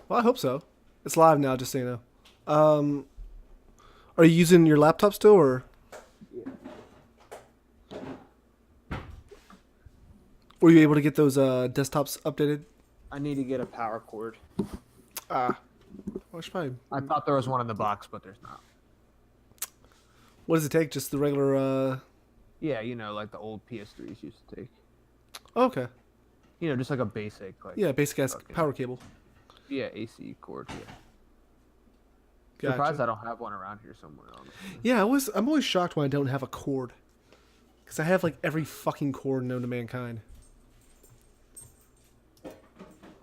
Well, I hope so. It's live now, just so you know. Are you using your laptop still, or Yeah. were you able to get those desktops updated? I need to get a power cord. Ah, well, probably. I thought there was one in the box, but there's not. What does it take? Just the regular. Yeah, like the old PS3s used to take. Oh, okay. Just like a basic, like Yeah, basic ass fucking power cable. yeah AC cord. Yeah. Surprised Gotcha. I don't have one around here somewhere. Honestly. Yeah, I'm always shocked when I don't have a cord, because I have like every fucking cord known to mankind.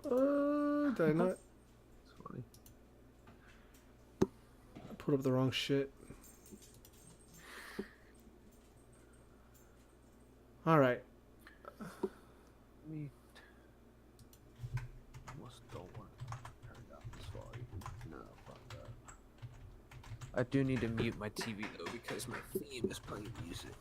Did I not? It's funny. I put up the wrong shit. All right. Me almost don't want to turn down this volume. No, fuck that. I do need to mute my TV though because my theme is playing music.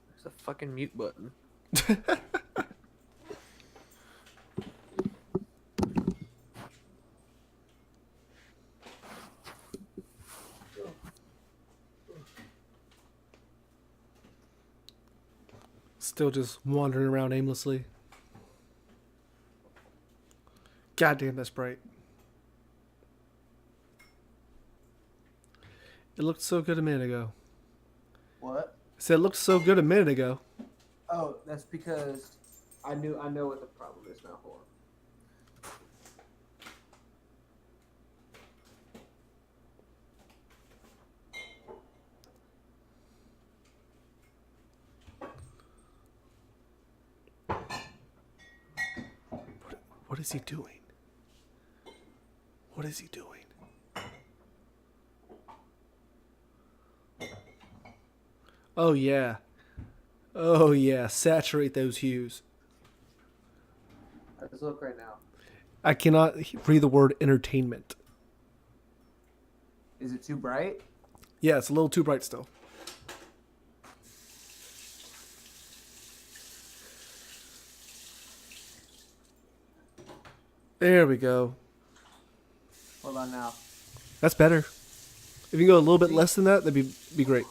There's a fucking mute button. Still just wandering around aimlessly. God damn, that's bright. It looked so good a minute ago. What? I said it looked so good a minute ago. Oh, that's because I know what the problem is now. Hold on. What is he doing? What is he doing? Oh yeah. Oh yeah. Saturate those hues. Let's look right now. I cannot read the word entertainment. Is it too bright? Yeah, it's a little too bright still. There we go. Hold on now. That's better. If you can go a little bit less than that, that'd be great.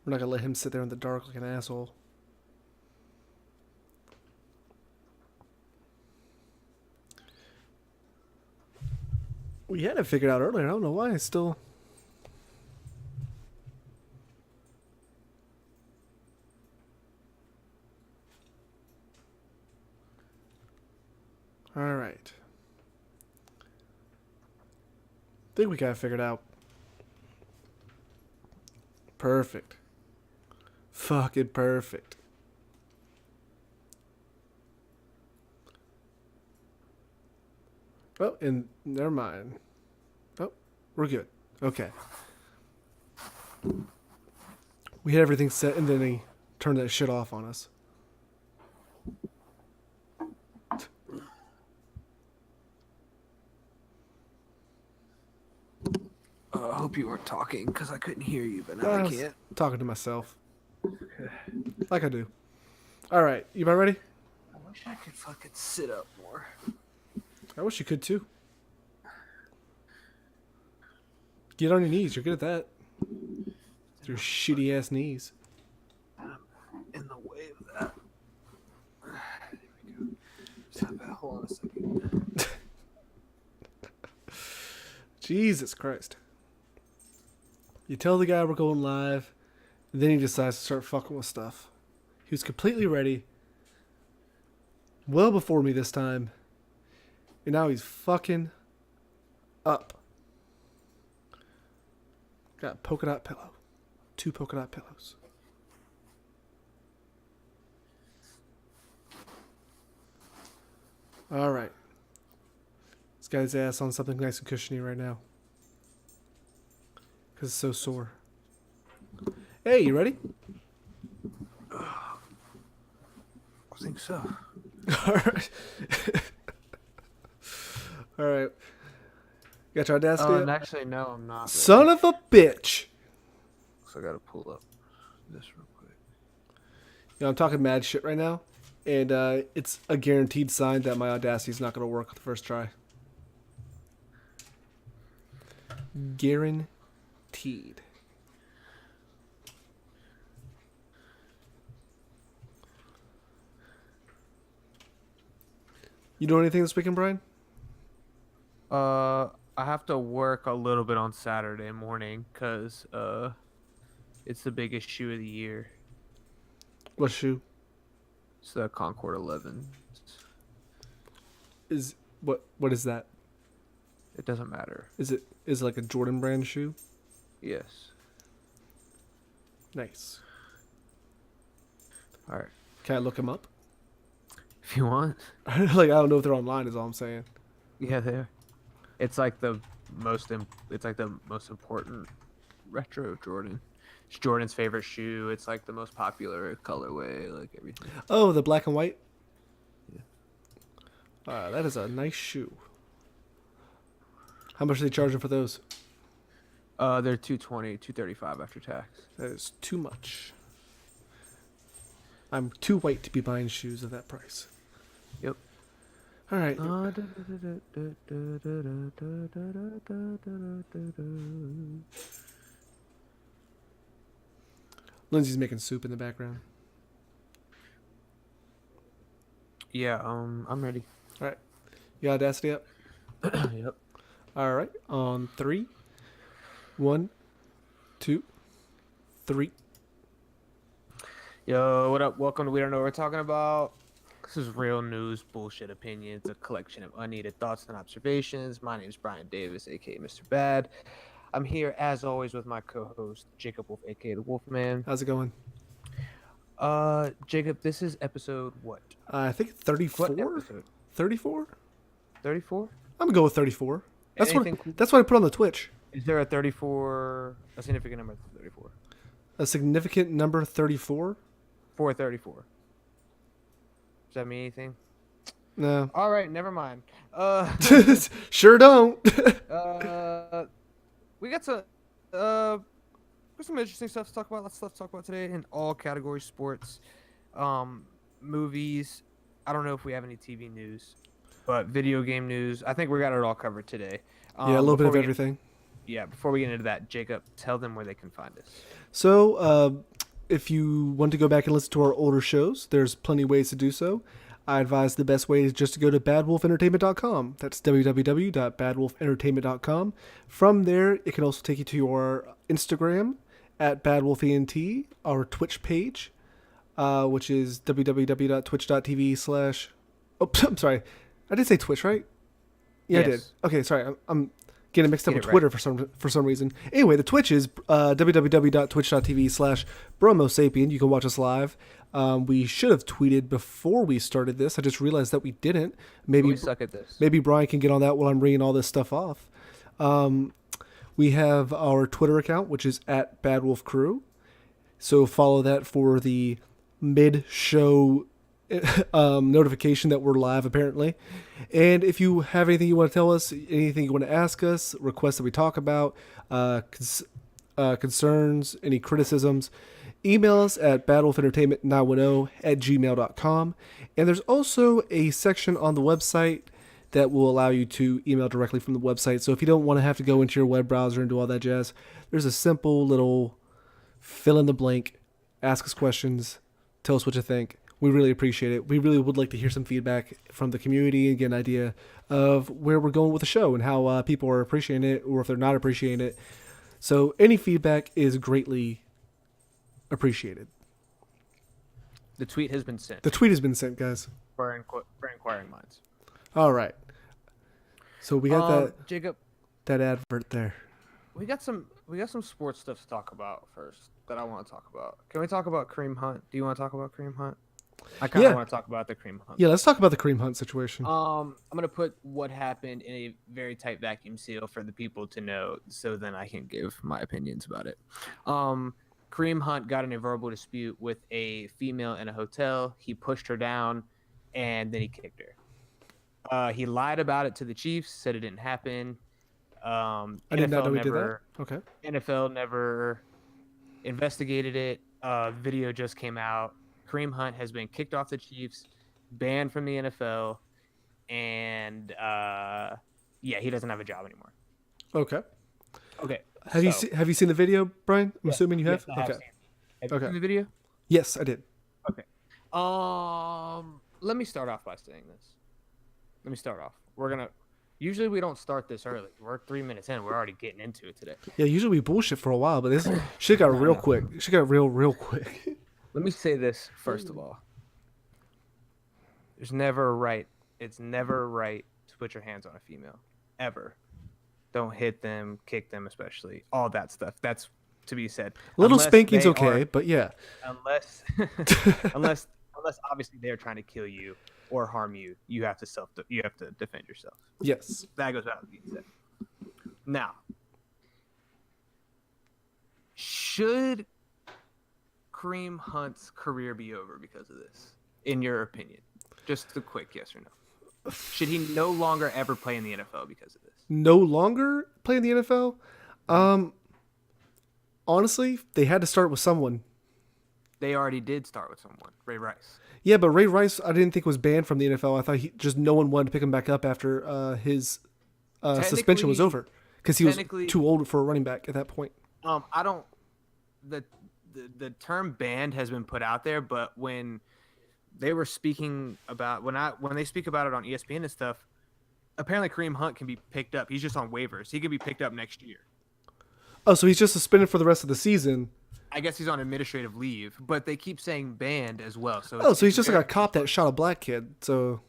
We're not gonna let him sit there in the dark like an asshole. We had it figured out earlier. I don't know why it's still. All right. Think we got it figured out. Perfect. Fucking perfect. Oh, and never mind. Oh, we're good. Okay. We had everything set, and then he turned that shit off on us. I hope you weren't talking because I couldn't hear you, but now I I was can't. talking to myself. Like I do. All right, you about ready? I wish I could fucking sit up more. I wish you could too. Get on your knees. You're good at that. Your shitty ass knees. I'm in the way of that. There we go. Stop that. Hold on a second. Jesus Christ. You tell the guy we're going live, and then he decides to start fucking with stuff. He was completely ready, well before me this time, and now he's fucking up. Got a polka dot pillow. 2 polka dot pillows. All right. This guy's ass on something nice and cushiony right now. because it's so sore. Hey, you ready? I think so. All right. All right. Got your audacity Oh, up? and actually, no, I'm not. Ready. Son of a bitch. So I gotta pull up this real quick. You know, I'm talking mad shit right now, and it's a guaranteed sign that my audacity's not going to work the first try. Guaranteed. You doing anything this weekend, Brian? I have to work a little bit on Saturday morning because it's the biggest shoe of the year. What shoe? It's the Concord 11. Is what is that? It doesn't matter. Is it like a Jordan brand shoe? Yes. Nice. All right. Can I look them up? If you want. Like, I don't know if they're online. Is all I'm saying. Yeah, there. It's like the most. It's like the most important retro Jordan. It's Jordan's favorite shoe. It's like the most popular colorway. Like everything. Oh, the black and white. Yeah. That is a nice shoe. How much are they charging for those? They're $235 after tax. That is too much. I'm too white to be buying shoes at that price. Yep. All right. Lindsay's making soup in the background. Yeah. I'm ready. All right. You got Audacity up? Yep. All right. On 3. 1, 2, 3. Yo, what up? Welcome to We Don't Know What We're Talking About. This is real news, bullshit opinions, a collection of unneeded thoughts and observations. My name is Brian Davis, aka Mr. Bad. I'm here as always with my co-host Jacob Wolf, aka the Wolfman. How's it going? Jacob, this is episode what? I think 34. What episode? 34. 34. I'm gonna go with 34. That's Anything- what I put on the Twitch. Is there a 34? A significant number of 34? A significant number 34. 434. Does that mean anything? No. All right, never mind. Sure don't. We got some interesting stuff to talk about. Lots of stuff to talk about today in all categories: sports, movies. I don't know if we have any TV news, but video game news. I think we got it all covered today. Yeah, a little bit of everything. Before we get into that, Jacob, tell them where they can find us. So, if you want to go back and listen to our older shows, there's plenty of ways to do so. I advise the best way is just to go to badwolfentertainment.com. That's www.badwolfentertainment.com. From there, it can also take you to your Instagram at badwolfent, our Twitch page, which is www.twitch.tv/ Oh, I'm sorry. I did say Twitch, right? Yeah, Yes. I did. Okay, sorry. I'm getting mixed up Get with it Twitter for some reason. Anyway, the Twitch is www.twitch.tv/bromosapien. You can watch us live. We should have tweeted before we started this. I just realized that we didn't. We suck at this. Maybe Brian can get on that while I'm reading all this stuff off. We have our Twitter account, which is at BadWolfCrew. So follow that for the mid-show notification that we're live, apparently. And if you have anything you want to tell us, anything you want to ask us, requests that we talk about, concerns, any criticisms, email us at badwolfentertainment910@gmail.com. And there's also a section on the website that will allow you to email directly from the website. So if you don't want to have to go into your web browser and do all that jazz, there's a simple little fill in the blank, ask us questions, tell us what you think. We really appreciate it. We really would like to hear some feedback from the community and get an idea of where we're going with the show and how people are appreciating it or if they're not appreciating it. So any feedback is greatly appreciated. The tweet has been sent The tweet has been sent, guys. for inquiring minds. All right. So we got Jacob, that advert there. we got some sports stuff to talk about first that I want to talk about. Can we talk about Kareem Hunt? Do you want to talk about Kareem Hunt? I kind of Yeah. want to talk about the Kareem Hunt. Yeah, let's talk about the Kareem Hunt situation. I'm gonna put what happened in a very tight vacuum seal for the people to know, so then I can give my opinions about it. Kareem Hunt got in a verbal dispute with a female in a hotel. He pushed her down, and then he kicked her. He lied about it to the Chiefs, said it didn't happen. I did not know he did that. Okay. NFL never investigated it. Video just came out. Kareem Hunt has been kicked off the Chiefs, banned from the NFL, and yeah, he doesn't have a job anymore. Okay. Okay. Have you seen the video, Brian? I'm assuming you have. Yes, I have Okay. seen it. Have you seen the video? Yes, I did. Okay. Let me start off by saying this. Let me start off. Usually we don't start this early. We're 3 minutes in. We're already getting into it today. Yeah, usually we bullshit for a while, but this shit got real quick. Shit got real quick. Let me say this first of all. It's never right to put your hands on a female. Ever. Don't hit them, kick them especially. All that stuff. That's to be said. Little spanking's okay, but yeah. Unless obviously they're trying to kill you or harm you, you have to defend yourself. Yes. That goes without being said. Now, should Kareem Hunt's career be over because of this, in your opinion? Just a quick yes or no. Should he no longer ever play in the NFL because of this? No longer play in the NFL? Honestly, they had to start with someone. They already did start with someone, Ray Rice. Yeah, but Ray Rice, I didn't think was banned from the NFL. I thought no one wanted to pick him back up after his suspension was over because he was too old for a running back at that point. I don't. The term banned has been put out there, but when they were speaking about when they speak about it on ESPN and stuff, apparently Kareem Hunt can be picked up. He's just on waivers. He could be picked up next year. Oh, so he's just suspended for the rest of the season. I guess he's on administrative leave, but they keep saying banned as well. So he's just like a cop that shot a black kid. So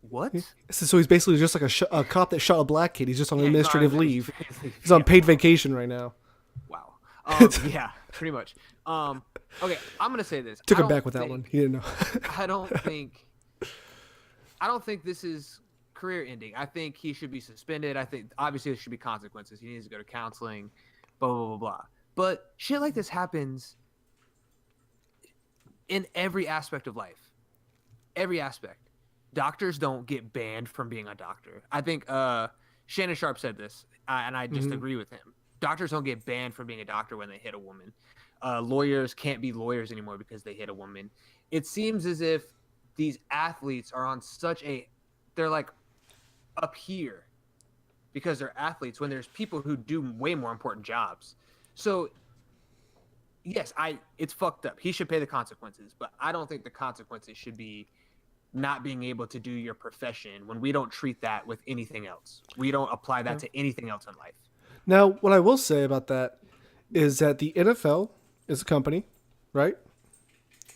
what? So he's basically just like a cop that shot a black kid. He's just on administrative leave. He's on paid vacation right now. Wow. Yeah, pretty much. Okay, I'm gonna say this. Took him back with that one. He didn't know. I don't think this is career ending. I think he should be suspended. I think obviously there should be consequences. He needs to go to counseling. Blah blah blah blah. But shit like this happens in every aspect of life. Every aspect. Doctors don't get banned from being a doctor. I think Shannon Sharp said this, and I just agree with him. Doctors don't get banned from being a doctor when they hit a woman. Lawyers can't be lawyers anymore because they hit a woman. It seems as if these athletes are on they're like up here because they're athletes when there's people who do way more important jobs. So, yes, it's fucked up. He should pay the consequences, but I don't think the consequences should be not being able to do your profession when we don't treat that with anything else. We don't apply that to anything else in life. Now, what I will say about that is that the NFL is a company, right?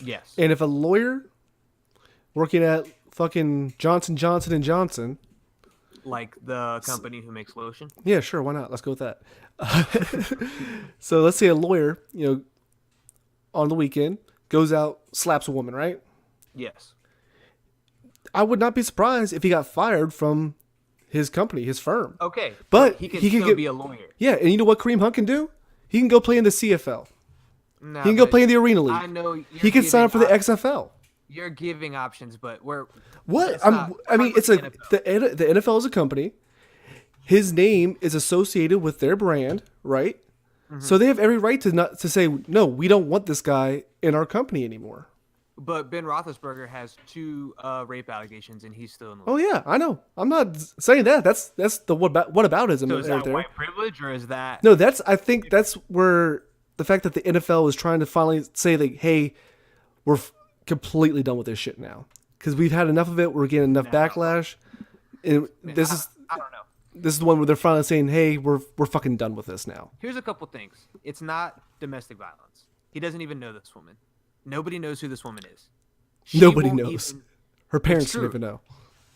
Yes. And if a lawyer working at fucking Johnson & Johnson, like the company who makes lotion? Yeah, sure. Why not? Let's go with that. So let's say a lawyer, on the weekend goes out, slaps a woman, right? Yes. I would not be surprised if he got fired from his company, his firm. Okay. But he can still be a lawyer. Yeah, and you know what Kareem Hunt can do? He can go play in the CFL. No, he can go play in the Arena League. I know. He can sign up for the XFL. You're giving options, but what? It's like the NFL is a company. His name is associated with their brand, right? Mm-hmm. So they have every right to say no. We don't want this guy in our company anymore. But Ben Roethlisberger has 2 rape allegations, and he's still in the league. Oh yeah, I know. I'm not saying that. That's the whataboutism. So is that there. White privilege, or is that? No, I think that's where the fact that the NFL is trying to finally say like, hey, we're completely done with this shit now because we've had enough of it. We're getting enough backlash. And I don't know. This is the one where they're finally saying, hey, we're fucking done with this now. Here's a couple things. It's not domestic violence. He doesn't even know this woman. Nobody knows who this woman is. Nobody knows. Her parents don't even know.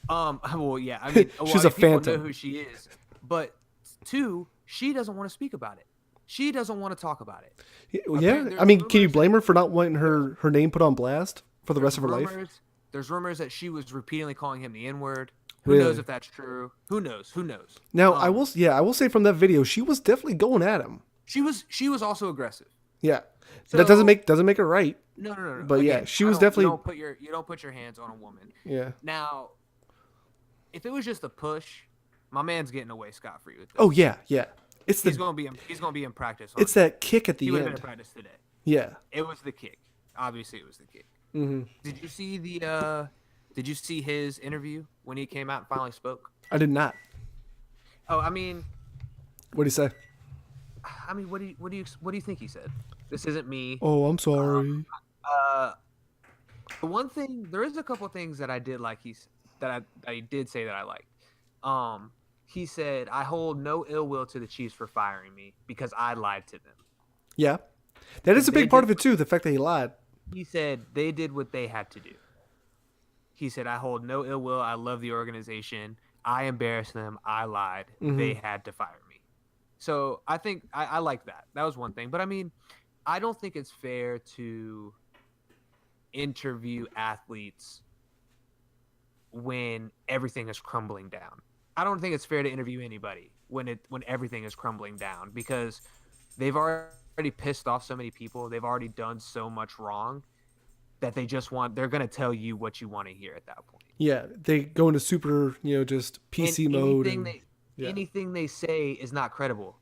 Well, yeah. I mean, she's a phantom. Know who she is, but 2, she doesn't want to speak about it. She doesn't want to talk about it. Yeah. I mean, can you blame her for not wanting her name put on blast? for the There's rest of her life. rumors. There's rumors that she was repeatedly calling him the N-word. Who Really? knows if that's true? Who knows? Who knows? Now, I will say from that video, she was definitely going at him. She was also aggressive. Yeah, So that doesn't make it right. no. But Again, yeah, she was definitely. You don't put your hands on a woman. Yeah. Now, if it was just a push, my man's getting away scot free with this. Oh yeah, yeah. It's he's gonna be in practice. It's that kick at the he would have been end. in practice today. Yeah. It was the kick. Obviously, it was the kick. Mm-hmm. Did you see the? Did you see his interview when he came out and finally spoke? I did not. Oh, I mean, What did he say? what do you think he said? This isn't me. Oh, I'm sorry. The one thing, there is a couple things that I did like. I did say that I liked. He said, "I hold no ill will to the Chiefs for firing me because I lied to them." Yeah, that is a big part of it too. The fact that he lied. He said they did what they had to do. He said, "I hold no ill will. I love the organization. I embarrassed them. I lied. Mm-hmm. They had to fire me." So I think I like that. That was one thing. But I mean, I don't think it's fair to interview athletes when everything is crumbling down. I don't think it's fair to interview anybody when everything is crumbling down, because they've already pissed off so many people. They've already done so much wrong that they're going to tell you what you want to hear at that point. Yeah, they go into super, just PC mode. Anything they say is not credible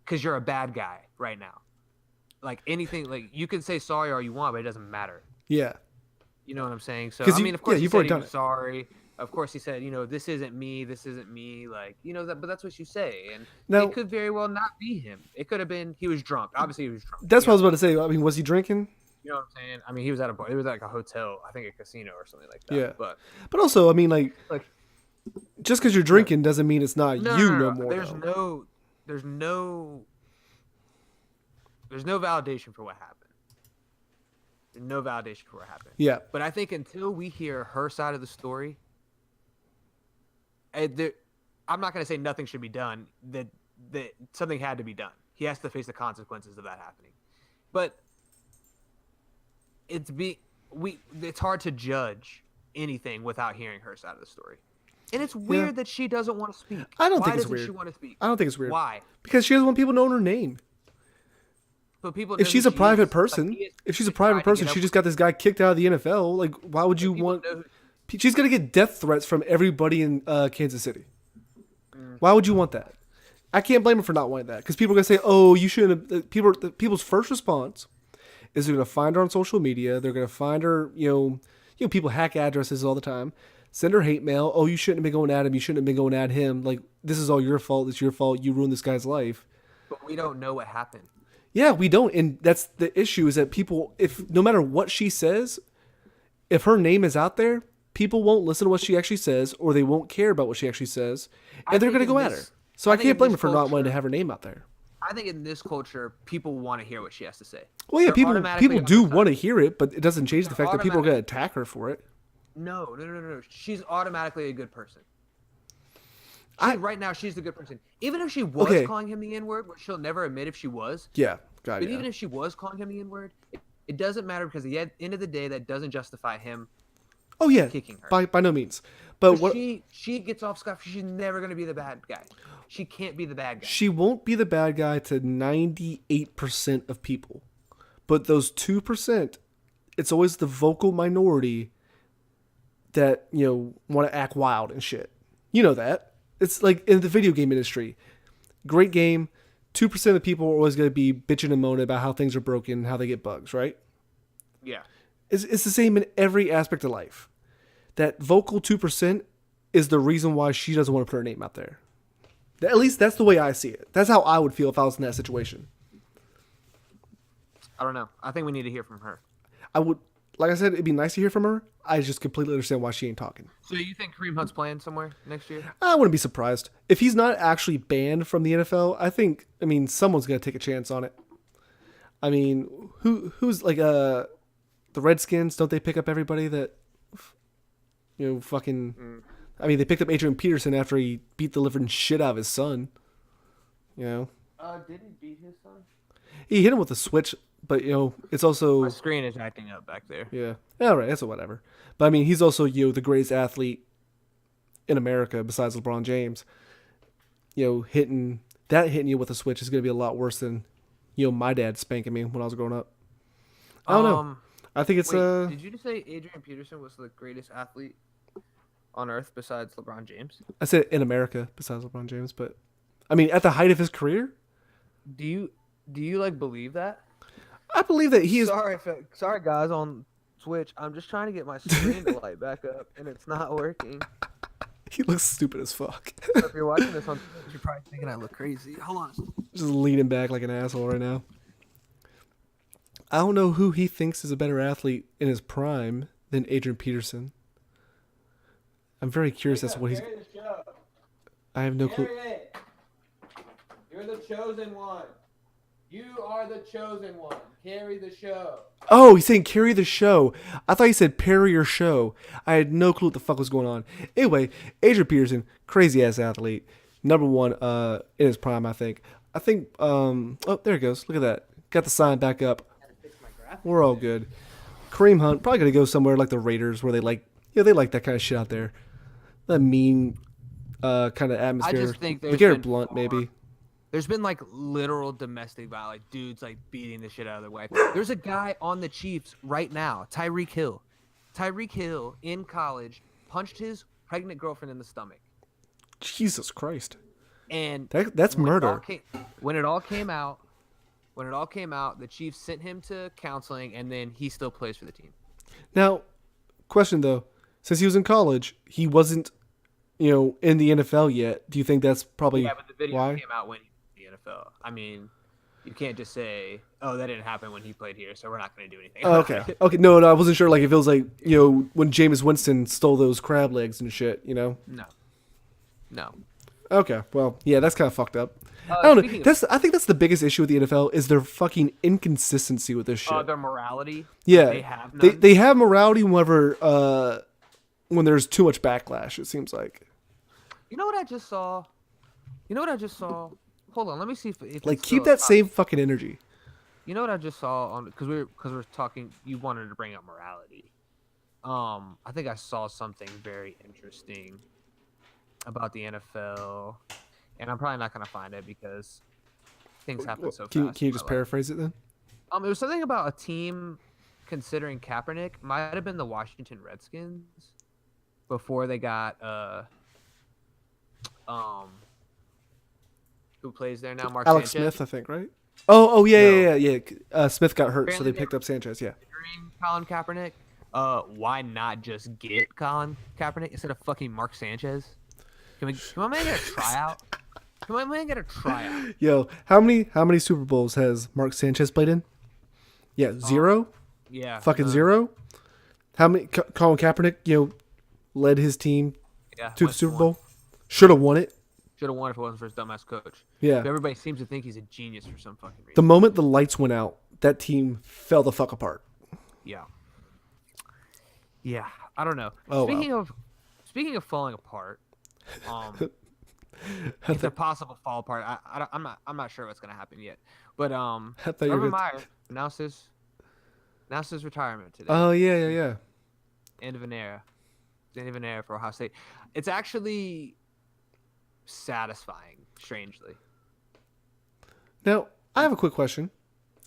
because you're a bad guy right now. Like anything, like you can say sorry all you want, but it doesn't matter. Yeah. You know what I'm saying? So, of course you've he already said done he was sorry. Of course he said, this isn't me. This isn't me. Like, but that's what you say. And now, it could very well not be him. It could have been, he was drunk. Obviously he was drunk. That's what I was about to say. I mean, was he drinking? You know what I'm saying? I mean, he was at a bar. It was like a hotel, I think a casino or something like that. Yeah. But also, I mean, like just because you're drinking doesn't mean it's not no more. There's no validation for what happened. There's no validation for what happened. Yeah. But I think until we hear her side of the story, I'm not going to say nothing should be done. That something had to be done. He has to face the consequences of that happening. But it's hard to judge anything without hearing her side of the story. And it's weird that she doesn't want to speak. I don't think it's weird. Why doesn't she want to speak? I don't think it's weird. Why? Because she doesn't want people knowing her name. But people. If she's a private person, she just got this guy kicked out of the NFL. Like, why would you want? She's gonna get death threats from everybody in Kansas City. Why would you want that? I can't blame her for not wanting that, because people are gonna say, "Oh, you shouldn't." People's first response is they're gonna find her on social media. They're gonna find her. People hack addresses all the time. Send her hate mail. Oh, you shouldn't have been going at him. You shouldn't have been going at him. Like, this is all your fault. It's your fault. You ruined this guy's life. But we don't know what happened. Yeah, we don't. And that's the issue, is that people, if no matter what she says, if her name is out there, people won't listen to what she actually says, or they won't care about what she actually says, and they're going to go at her. So I can't blame her for not wanting to have her name out there. I think in this culture, people want to hear what she has to say. Well, yeah, people do want to hear it, but it doesn't change the fact that people are going to attack her for it. No. She's automatically a good person. Right now, she's the good person. Even if she was calling him the N-word, which she'll never admit if she was. Yeah, But even if she was calling him the N-word, it doesn't matter, because at the end of the day, that doesn't justify him kicking her. By no means. But she gets off scot-free. She's never going to be the bad guy. She can't be the bad guy. She won't be the bad guy to 98% of people. But those 2%, it's always the vocal minority that, want to act wild and shit. You know that. It's like in the video game industry. Great game. 2% of the people are always going to be bitching and moaning about how things are broken, how they get bugs, right? Yeah. It's the same in every aspect of life. That vocal 2% is the reason why she doesn't want to put her name out there. At least that's the way I see it. That's how I would feel if I was in that situation. I don't know. I think we need to hear from her. I would, like I said, it'd be nice to hear from her. I just completely understand why she ain't talking. So you think Kareem Hunt's playing somewhere next year? I wouldn't be surprised. If he's not actually banned from the NFL, I mean, someone's going to take a chance on it. I mean, who's like, the Redskins, don't they pick up everybody that, fucking... I mean, they picked up Adrian Peterson after he beat the living shit out of his son. Did he beat his son? He hit him with a switch but it's My also screen is acting up back there. yeah. All right, that's a whatever. But I mean, he's also the greatest athlete in America besides LeBron James. Hitting you with a switch is going to be a lot worse than my dad spanking me when I was growing up. I don't know. Um, I think it's Wait, did you just say Adrian Peterson was the greatest athlete on earth besides LeBron James? I said in America besides LeBron James, but I mean at the height of his career, Do you like believe that? I believe that he is. Sorry guys on Twitch. I'm just trying to get my screen to light back up and it's not working. He looks stupid as fuck. So if you're watching this on Twitch, you're probably thinking I look crazy. Hold on. Just leaning back like an asshole right now. I don't know who he thinks is a better athlete in his prime than Adrian Peterson. I'm very curious as to what he's. I have no clue. You're the chosen one. You are the chosen one. Carry the show. Oh, he's saying carry the show. I thought he said parry your show. I had no clue what the fuck was going on. Anyway, Adrian Peterson, crazy ass athlete. Number one in his prime, I think. Oh, there it goes. Look at that. Got the sign back up. We're all good. Kareem Hunt, probably gonna go somewhere like the Raiders where they they like that kind of shit out there. That mean kind of atmosphere. I just think there's Garrett been Blunt, far- maybe. There's been like literal domestic violence, like dudes like beating the shit out of their wife. There's a guy on the Chiefs right now, Tyreek Hill. Tyreek Hill in college punched his pregnant girlfriend in the stomach. Jesus Christ. And That's murder. When it all came out, the Chiefs sent him to counseling, and then he still plays for the team. Now, question though, since he was in college, he wasn't, in the NFL yet. Do you think that's probably Yeah, but the video why? came out when he was in the NFL. I mean, you can't just say, "Oh, that didn't happen when he played here, so we're not going to do anything." Oh, okay. Okay. No, I wasn't sure. Like, if it was like, when Jameis Winston stole those crab legs and shit. No. Okay. Well, yeah, that's kind of fucked up. I don't know. Speaking of- I think that's the biggest issue with the NFL is their fucking inconsistency with this shit. Their morality. Yeah, They have none. they have morality whenever when there's too much backlash. It seems like. You know what I just saw? Hold on, let me see if Like, it's keep still that same fucking energy. You know what I just saw on because we're talking. You wanted to bring up morality. I think I saw something very interesting about the NFL, and I'm probably not gonna find it because things happen so Can fast. you in just my life. paraphrase it then? It was something about a team considering Kaepernick. Might have been the Washington Redskins before they got who plays there now? Mark Alex Sanchez. Smith, I think, right? Oh, yeah, No. yeah. Smith got hurt, so Apparently they picked up Sanchez. Yeah. Considering Colin Kaepernick. Why not just get Colin Kaepernick instead of fucking Mark Sanchez? Can my man get a tryout? Can my man get a tryout? Yo, how many Super Bowls has Mark Sanchez played in? Yeah, zero. Yeah. Fucking zero. How many? Colin Kaepernick, led his team Yeah, to the went Super one. Bowl. Should have won it. Should have won if it wasn't for his dumbass coach. Yeah. But everybody seems to think he's a genius for some fucking reason. The moment the lights went out, that team fell the fuck apart. Yeah. Yeah. I don't know. Oh, Speaking of falling apart, it's a possible fall apart. I'm not sure what's gonna happen yet. But I thought you were Urban gonna- Meyer announced his retirement today. Oh yeah. End of an era. End of an era for Ohio State. It's actually satisfying, strangely. Now I have a quick question.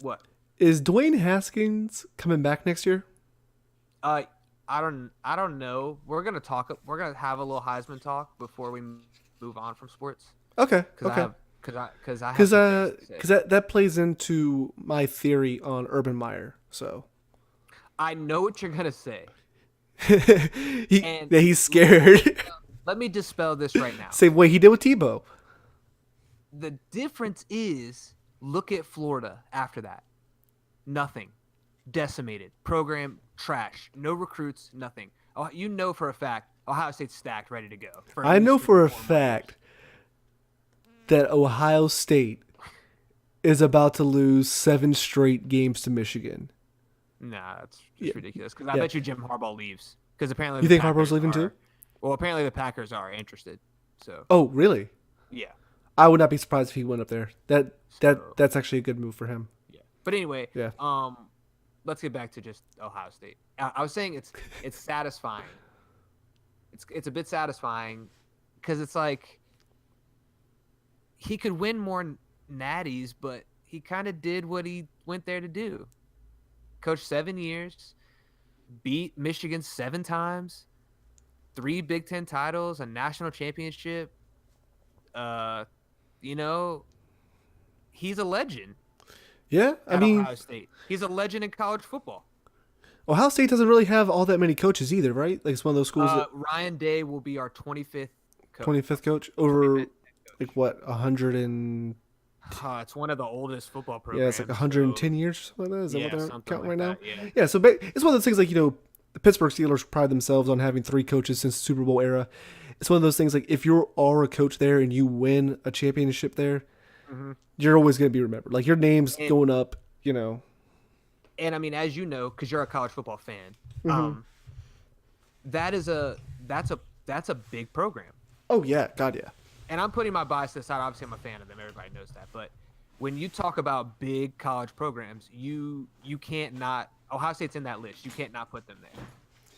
What? Is Dwayne Haskins coming back next year? I don't know. We're gonna have a little Heisman talk before we move on from sports. Okay. Because Because that plays into my theory on Urban Meyer. So I know what you're gonna say. he's scared. Let me dispel this right now. Same way he did with Tebow. The difference is, look at Florida after that. Nothing. Decimated. Program trash. No recruits, nothing. Oh, you know for a fact Ohio State's stacked, ready to go. I know for a fact that Ohio State is about to lose 7 straight games to Michigan. Nah, that's just ridiculous. Because I bet you Jim Harbaugh leaves. Because apparently You think Harbaugh's leaving too? Well, apparently the Packers are interested. So Oh, really? yeah. I would not be surprised if he went up there. That's actually a good move for him. Yeah. But anyway, Yeah. let's get back to just Ohio State. I was saying it's satisfying. It's a bit satisfying because it's like he could win more natties, but he kind of did what he went there to do. Coached 7 years, beat Michigan 7 times, 3 Big Ten titles, a national championship. Uh, you know, he's a legend Yeah, I at mean, Ohio State. He's a legend in college football. Ohio State doesn't really have all that many coaches either, right? Like it's one of those schools that Ryan Day will be our 25th coach. 25th coach over 25th like what 100 and It's one of the oldest football programs. yeah, it's like 110 so, years or something like that. Is that yeah, what they're something counting like right that, now? yeah. Yeah, so it's one of those things like the Pittsburgh Steelers pride themselves on having 3 coaches since the Super Bowl era. It's one of those things like if you are a coach there and you win a championship there, you're always going to be remembered. Like your name's going up, And I mean, as you know, because you're a college football fan, that's a big program. Oh yeah, God yeah. And I'm putting my bias to the side. Obviously, I'm a fan of them. Everybody knows that. But when you talk about big college programs, you can't not. Ohio State's in that list. You can't not put them there.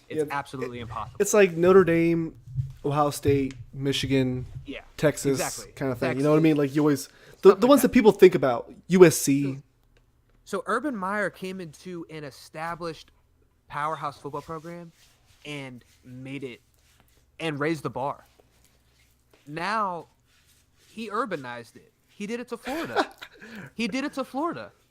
It's absolutely impossible. It's like Notre Dame, Ohio State, Michigan, Yeah, Texas exactly. kind of thing. Texas, You know what I mean? Like you always the ones that people think about, USC. So Urban Meyer came into an established powerhouse football program and made it and raised the bar. Now he urbanized it. He did it to Florida.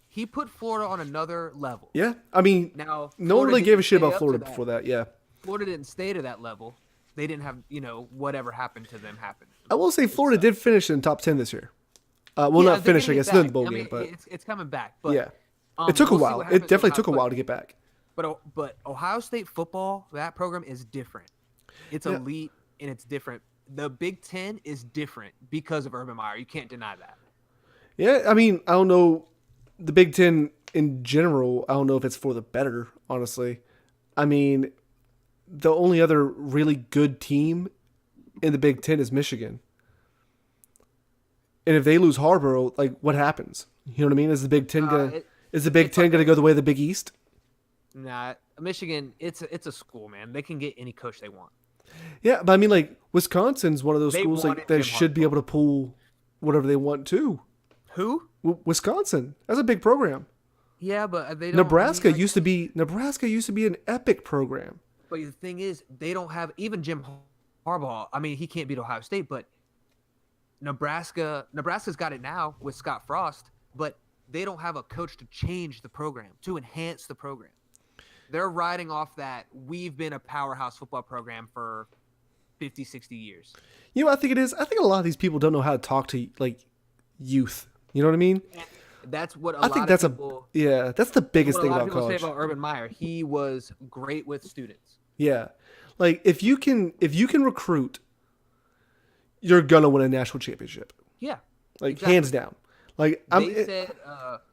He put Florida on another level. Yeah, I mean, Now no one really gave a shit about Florida that. before that. Yeah, Florida didn't stay to that level. They didn't have, whatever happened to them happened. I will say Florida did finish in the top 10 this year. Well, Yeah, not finish, I they're guess, getting in the bowl back. game, but it's coming back. But yeah, it took we'll a see while. what It happens definitely with took a Ohio- while to get back. But Ohio State football, that program is different. It's elite and it's different. The Big Ten is different because of Urban Meyer. You can't deny that. Yeah, I mean, I don't know. The Big Ten in general, I don't know if it's for the better, honestly. I mean, the only other really good team in the Big Ten is Michigan. And if they lose Harborough, like, what happens? You know what I mean? Is the Big Ten gonna go the way of the Big East? Nah, Michigan, it's a school, man. They can get any coach they want. Yeah, but I mean, like, Wisconsin's one of those They schools like wanted that Jim should be able to pull whatever they want to. Who? Wisconsin, that's a big program. Yeah, but they don't. Nebraska I mean, used to be an epic program. But the thing is, they don't have even Jim Harbaugh. I mean, he can't beat Ohio State, but Nebraska's got it now with Scott Frost, but they don't have a coach to change the program, to enhance the program. They're riding off that we've been a powerhouse football program for 50, 60 years. You know what I think it is? I think a lot of these people don't know how to talk to, like, youth. You know what I mean? And that's what I think that's that's the biggest thing about college. What a lot of people say about Urban Meyer. He was great with students. Yeah. Like, if you can recruit, you're gonna win a national championship. Yeah. Like, exactly. hands down. Like, they said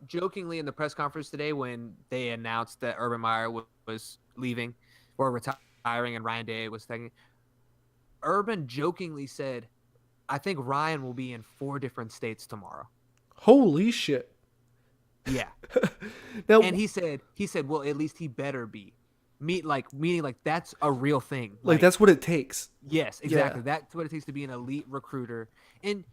jokingly in the press conference today when they announced that Urban Meyer was leaving or retiring and Ryan Day was taking. Urban jokingly said, "I think Ryan will be in 4 different states tomorrow." Holy shit. Yeah. Now, And he said, well, at least he better be. Meaning that's a real thing. like that's what it takes. Yes, exactly. Yeah. That's what it takes to be an elite recruiter. And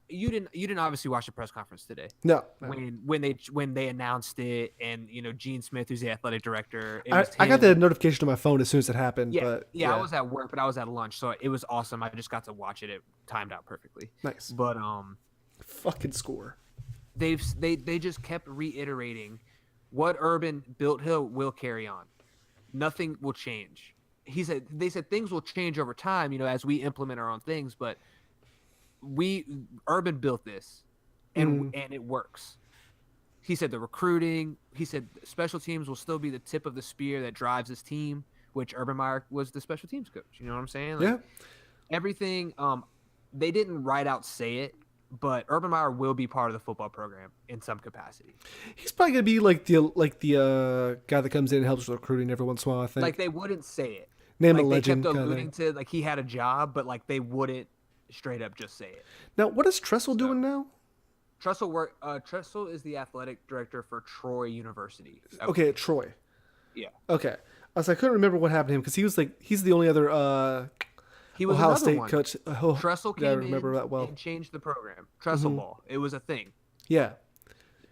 you didn't obviously watch the press conference today. No. When they announced it, and Gene Smith, who's the athletic director, I got the notification on my phone as soon as it happened. Yeah, but I was at work, but I was at lunch, so it was awesome. I just got to watch it. It timed out perfectly. Nice. But fucking score. they just kept reiterating what Urban built Hill will carry on. Nothing will change. They said things will change over time, as we implement our own things, but Urban built this and it works. He said the recruiting, he said special teams will still be the tip of the spear that drives his team, which Urban Meyer was the special teams coach. You know what I'm saying? Yeah. Everything, they didn't right out say it, but Urban Meyer will be part of the football program in some capacity. He's probably gonna be like the guy that comes in and helps with recruiting every once in a while. I think. Like they wouldn't say it. Name like a legend. They kept alluding to like he had a job, but like they wouldn't straight up just say it. Now, what is Tressel doing now? Tressel is the athletic director for Troy University. I Okay, believe. at Troy. Yeah, Okay. I couldn't remember what happened to him because he's the only other he was Ohio another State one. coach. Oh, Tressel yeah, I came remember in that well. and changed the program. Tressel Hmm. ball. It was a thing. Yeah. You know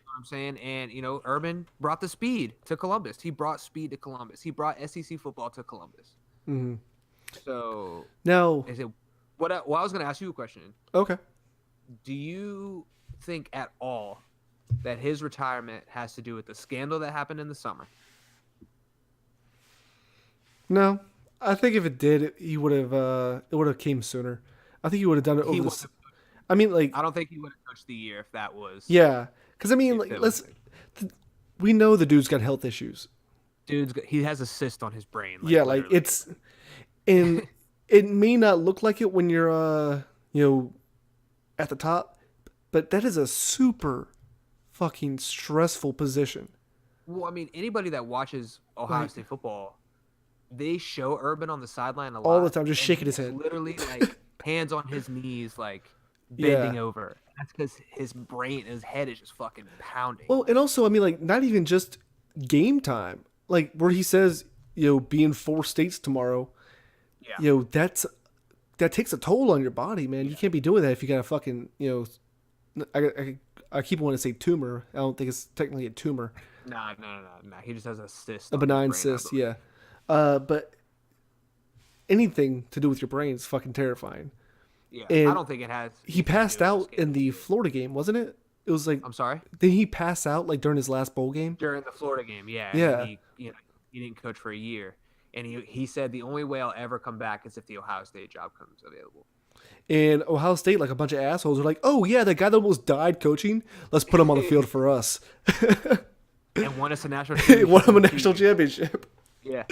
what I'm saying? And Urban brought the speed to Columbus. He brought speed to Columbus. He brought SEC football to Columbus. Hmm. So Now, is it what? Well, I was going to ask you a question. okay. Do you think at all that his retirement has to do with the scandal that happened in the summer? No, I think if it did, he would have. It would have came sooner. I think he would have done it He over would this. have. I mean, like, I don't think he would have coached the year if that was yeah, because I mean, if like, it was. we know the dude's got health issues. He has a cyst on his brain, like Yeah, like literally. and it may not look like it when you're at the top, but that is a super fucking stressful position. Well, I mean, anybody that watches Ohio Like State football, they show Urban on the sideline a all the lot, time, just and shaking his he's head. literally like hands on his knees, like Yeah. bending over. That's because his head is just fucking pounding. Well, and also, I mean, like, not even just game time, like where he says, be in 4 states tomorrow. Yeah, That takes a toll on your body, man. You can't be doing that if you got a fucking, I keep wanting to say tumor. I don't think it's technically a tumor, nah. He just has a cyst a on his benign brain, I cyst, believe. yeah. But anything to do with your brain is fucking terrifying. Yeah, I And don't think it has. he anything to passed do with the out in scandal. the Florida game, wasn't it? It was like, I'm sorry. did he pass out like during his last bowl game? During the Florida game, yeah, and Yeah. he didn't coach for a year, and he said the only way I'll ever come back is if the Ohio State job comes available. And Ohio State, like a bunch of assholes, are like, oh, yeah, the guy that almost died coaching, let's put him on the field for us. And won us a national Won championship. him a in 2 national years. championship. Yeah.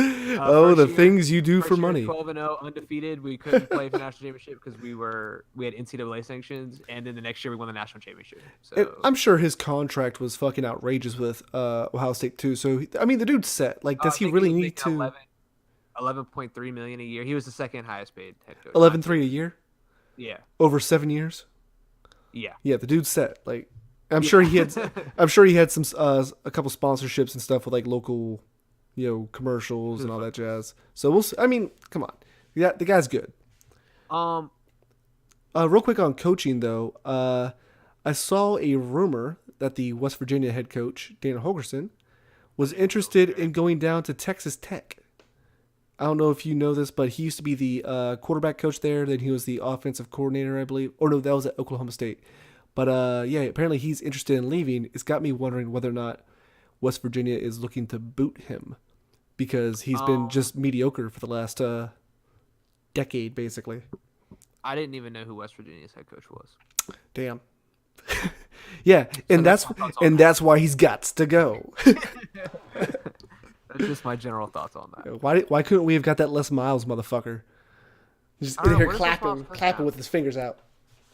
Oh, the things you do for money. 12-0 undefeated. We couldn't play for the national championship because we had NCAA sanctions, and then the next year we won the national championship. And So I'm sure his contract was fucking outrageous with Ohio State too. So I mean, the dude's set. Like, does I he think really was need making to 11.3 million a year. He was the second highest paid head coach. 11.3 a year Yeah. over 7 years? Yeah. Yeah, the dude's set. Like, I'm Yeah. sure he had. I'm sure he had some a couple sponsorships and stuff with like local, commercials and all that jazz. So we'll. I mean, come on. Yeah, the guy's good. Um. Real quick on coaching though, I saw a rumor that the West Virginia head coach Dana Holgerson was interested in going down to Texas Tech. I don't know if you know this, but he used to be the quarterback coach there. Then he was the offensive coordinator, I believe. Or no, that was at Oklahoma State. But yeah, apparently he's interested in leaving. It's got me wondering whether or not West Virginia is looking to boot him because he's been just mediocre for the last decade, basically. I didn't even know who West Virginia's head coach was. Damn. Yeah, and that's that's my thoughts on and that's why he's got to go. That's just my general thoughts on that. Why couldn't we have got that Les Miles motherfucker? Just I don't in know, here what is Les Miles' clapping personality? with his fingers out.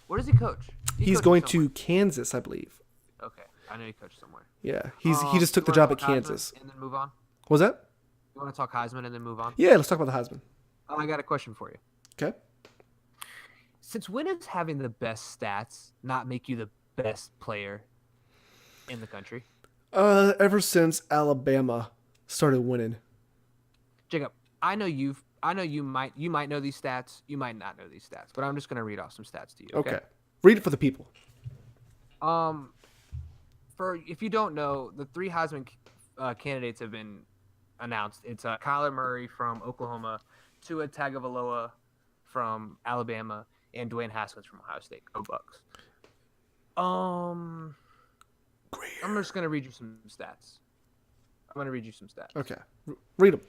Where does he coach? He's coaches going somewhere. to Kansas, I believe. Okay, I know he coached somewhere. Yeah, he just took the You wanna job at talk Heisman Kansas. and then move on. What was that? You want to talk Heisman and then move on? Yeah, let's talk about the Heisman. I got a question for you. Okay. Since when does having the best stats not make you the best player in the country? Ever since Alabama started winning. Jacob, I know you might know these stats, you might not know these stats, but I'm just gonna read off some stats to you. Okay. Read it for the people. For if you don't know, the 3 Heisman candidates have been announced. It's Kyler Murray from Oklahoma, Tua Tagovailoa from Alabama, and Dwayne Haskins from Ohio State. Go Bucks. I'm just gonna read you some stats. Okay. Read them.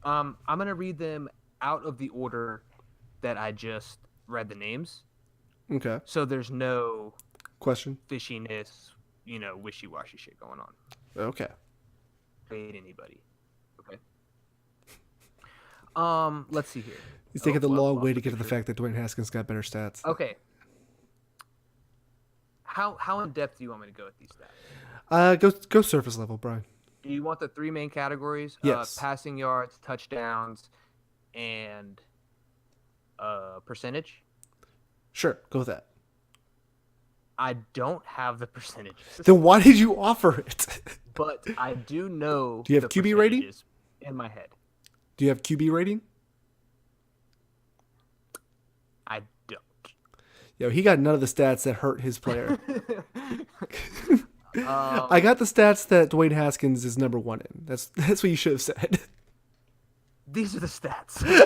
I'm gonna read them out of the order that I just read the names, Okay. so there's no Question. fishiness, wishy-washy shit going on. Okay. Hate anybody. Okay. Let's see here. He's taking the well, long lost way the to get to the picture. fact that Dwayne Haskins got better stats. Okay. How in depth do you want me to go with these stats? Go surface level, Brian. Do you want the 3 main categories? Yes. Passing yards, touchdowns, and percentage. Sure, go with that. I don't have the percentages, Then why did you offer it? but I do know Do you have the QB rating? percentages in my head. Do you have QB rating? I don't. Yo, he got none of the stats that hurt his player. Um, I got the stats that Dwayne Haskins is number one in. That's what you should have said. These are the stats. These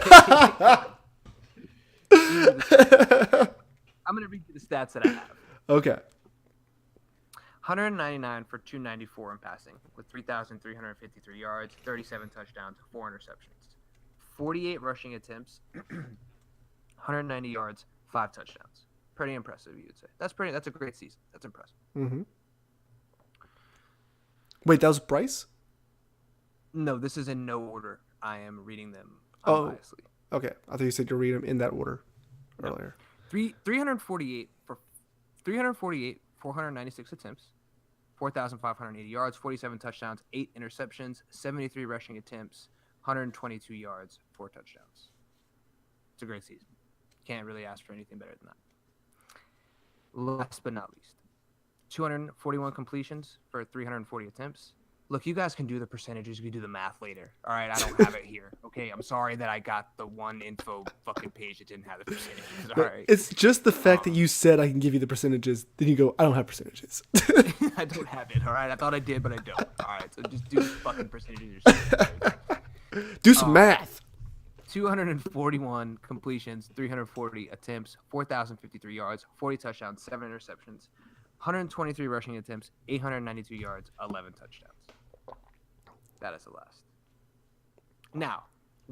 are the stats. I'm gonna read you the stats that I have. Okay. 199 for 294 in passing, with 3,353 yards, 37 touchdowns, 4 interceptions, 48 rushing attempts, 190 yards, 5 touchdowns. Pretty impressive, you'd say. That's a great season. That's impressive. Mm-hmm. Wait, that was Bryce? No, this is in no order. I am reading them Oh. unbiasedly. Okay. I thought you said you read them in that order earlier. 348 for 496 attempts, 4,580 yards, 47 touchdowns, 8 interceptions, 73 rushing attempts, 122 yards, 4 touchdowns. It's a great season. Can't really ask for anything better than that. Last but not least, 241 completions for 340 attempts. Look, you guys can do the percentages. You can do the math later. All right, I don't have it here. Okay, I'm sorry that I got the one info fucking page that didn't have the percentages. All right. It's just the fact that you said I can give you the percentages. Then you go, I don't have percentages. I don't have it. All right, I thought I did, but I don't. All right, so just do the fucking percentages yourself. Do some math. 241 completions, 340 attempts, 4,053 yards, 40 touchdowns, 7 interceptions, 123 rushing attempts, 892 yards, 11 touchdowns. That is the last. Now,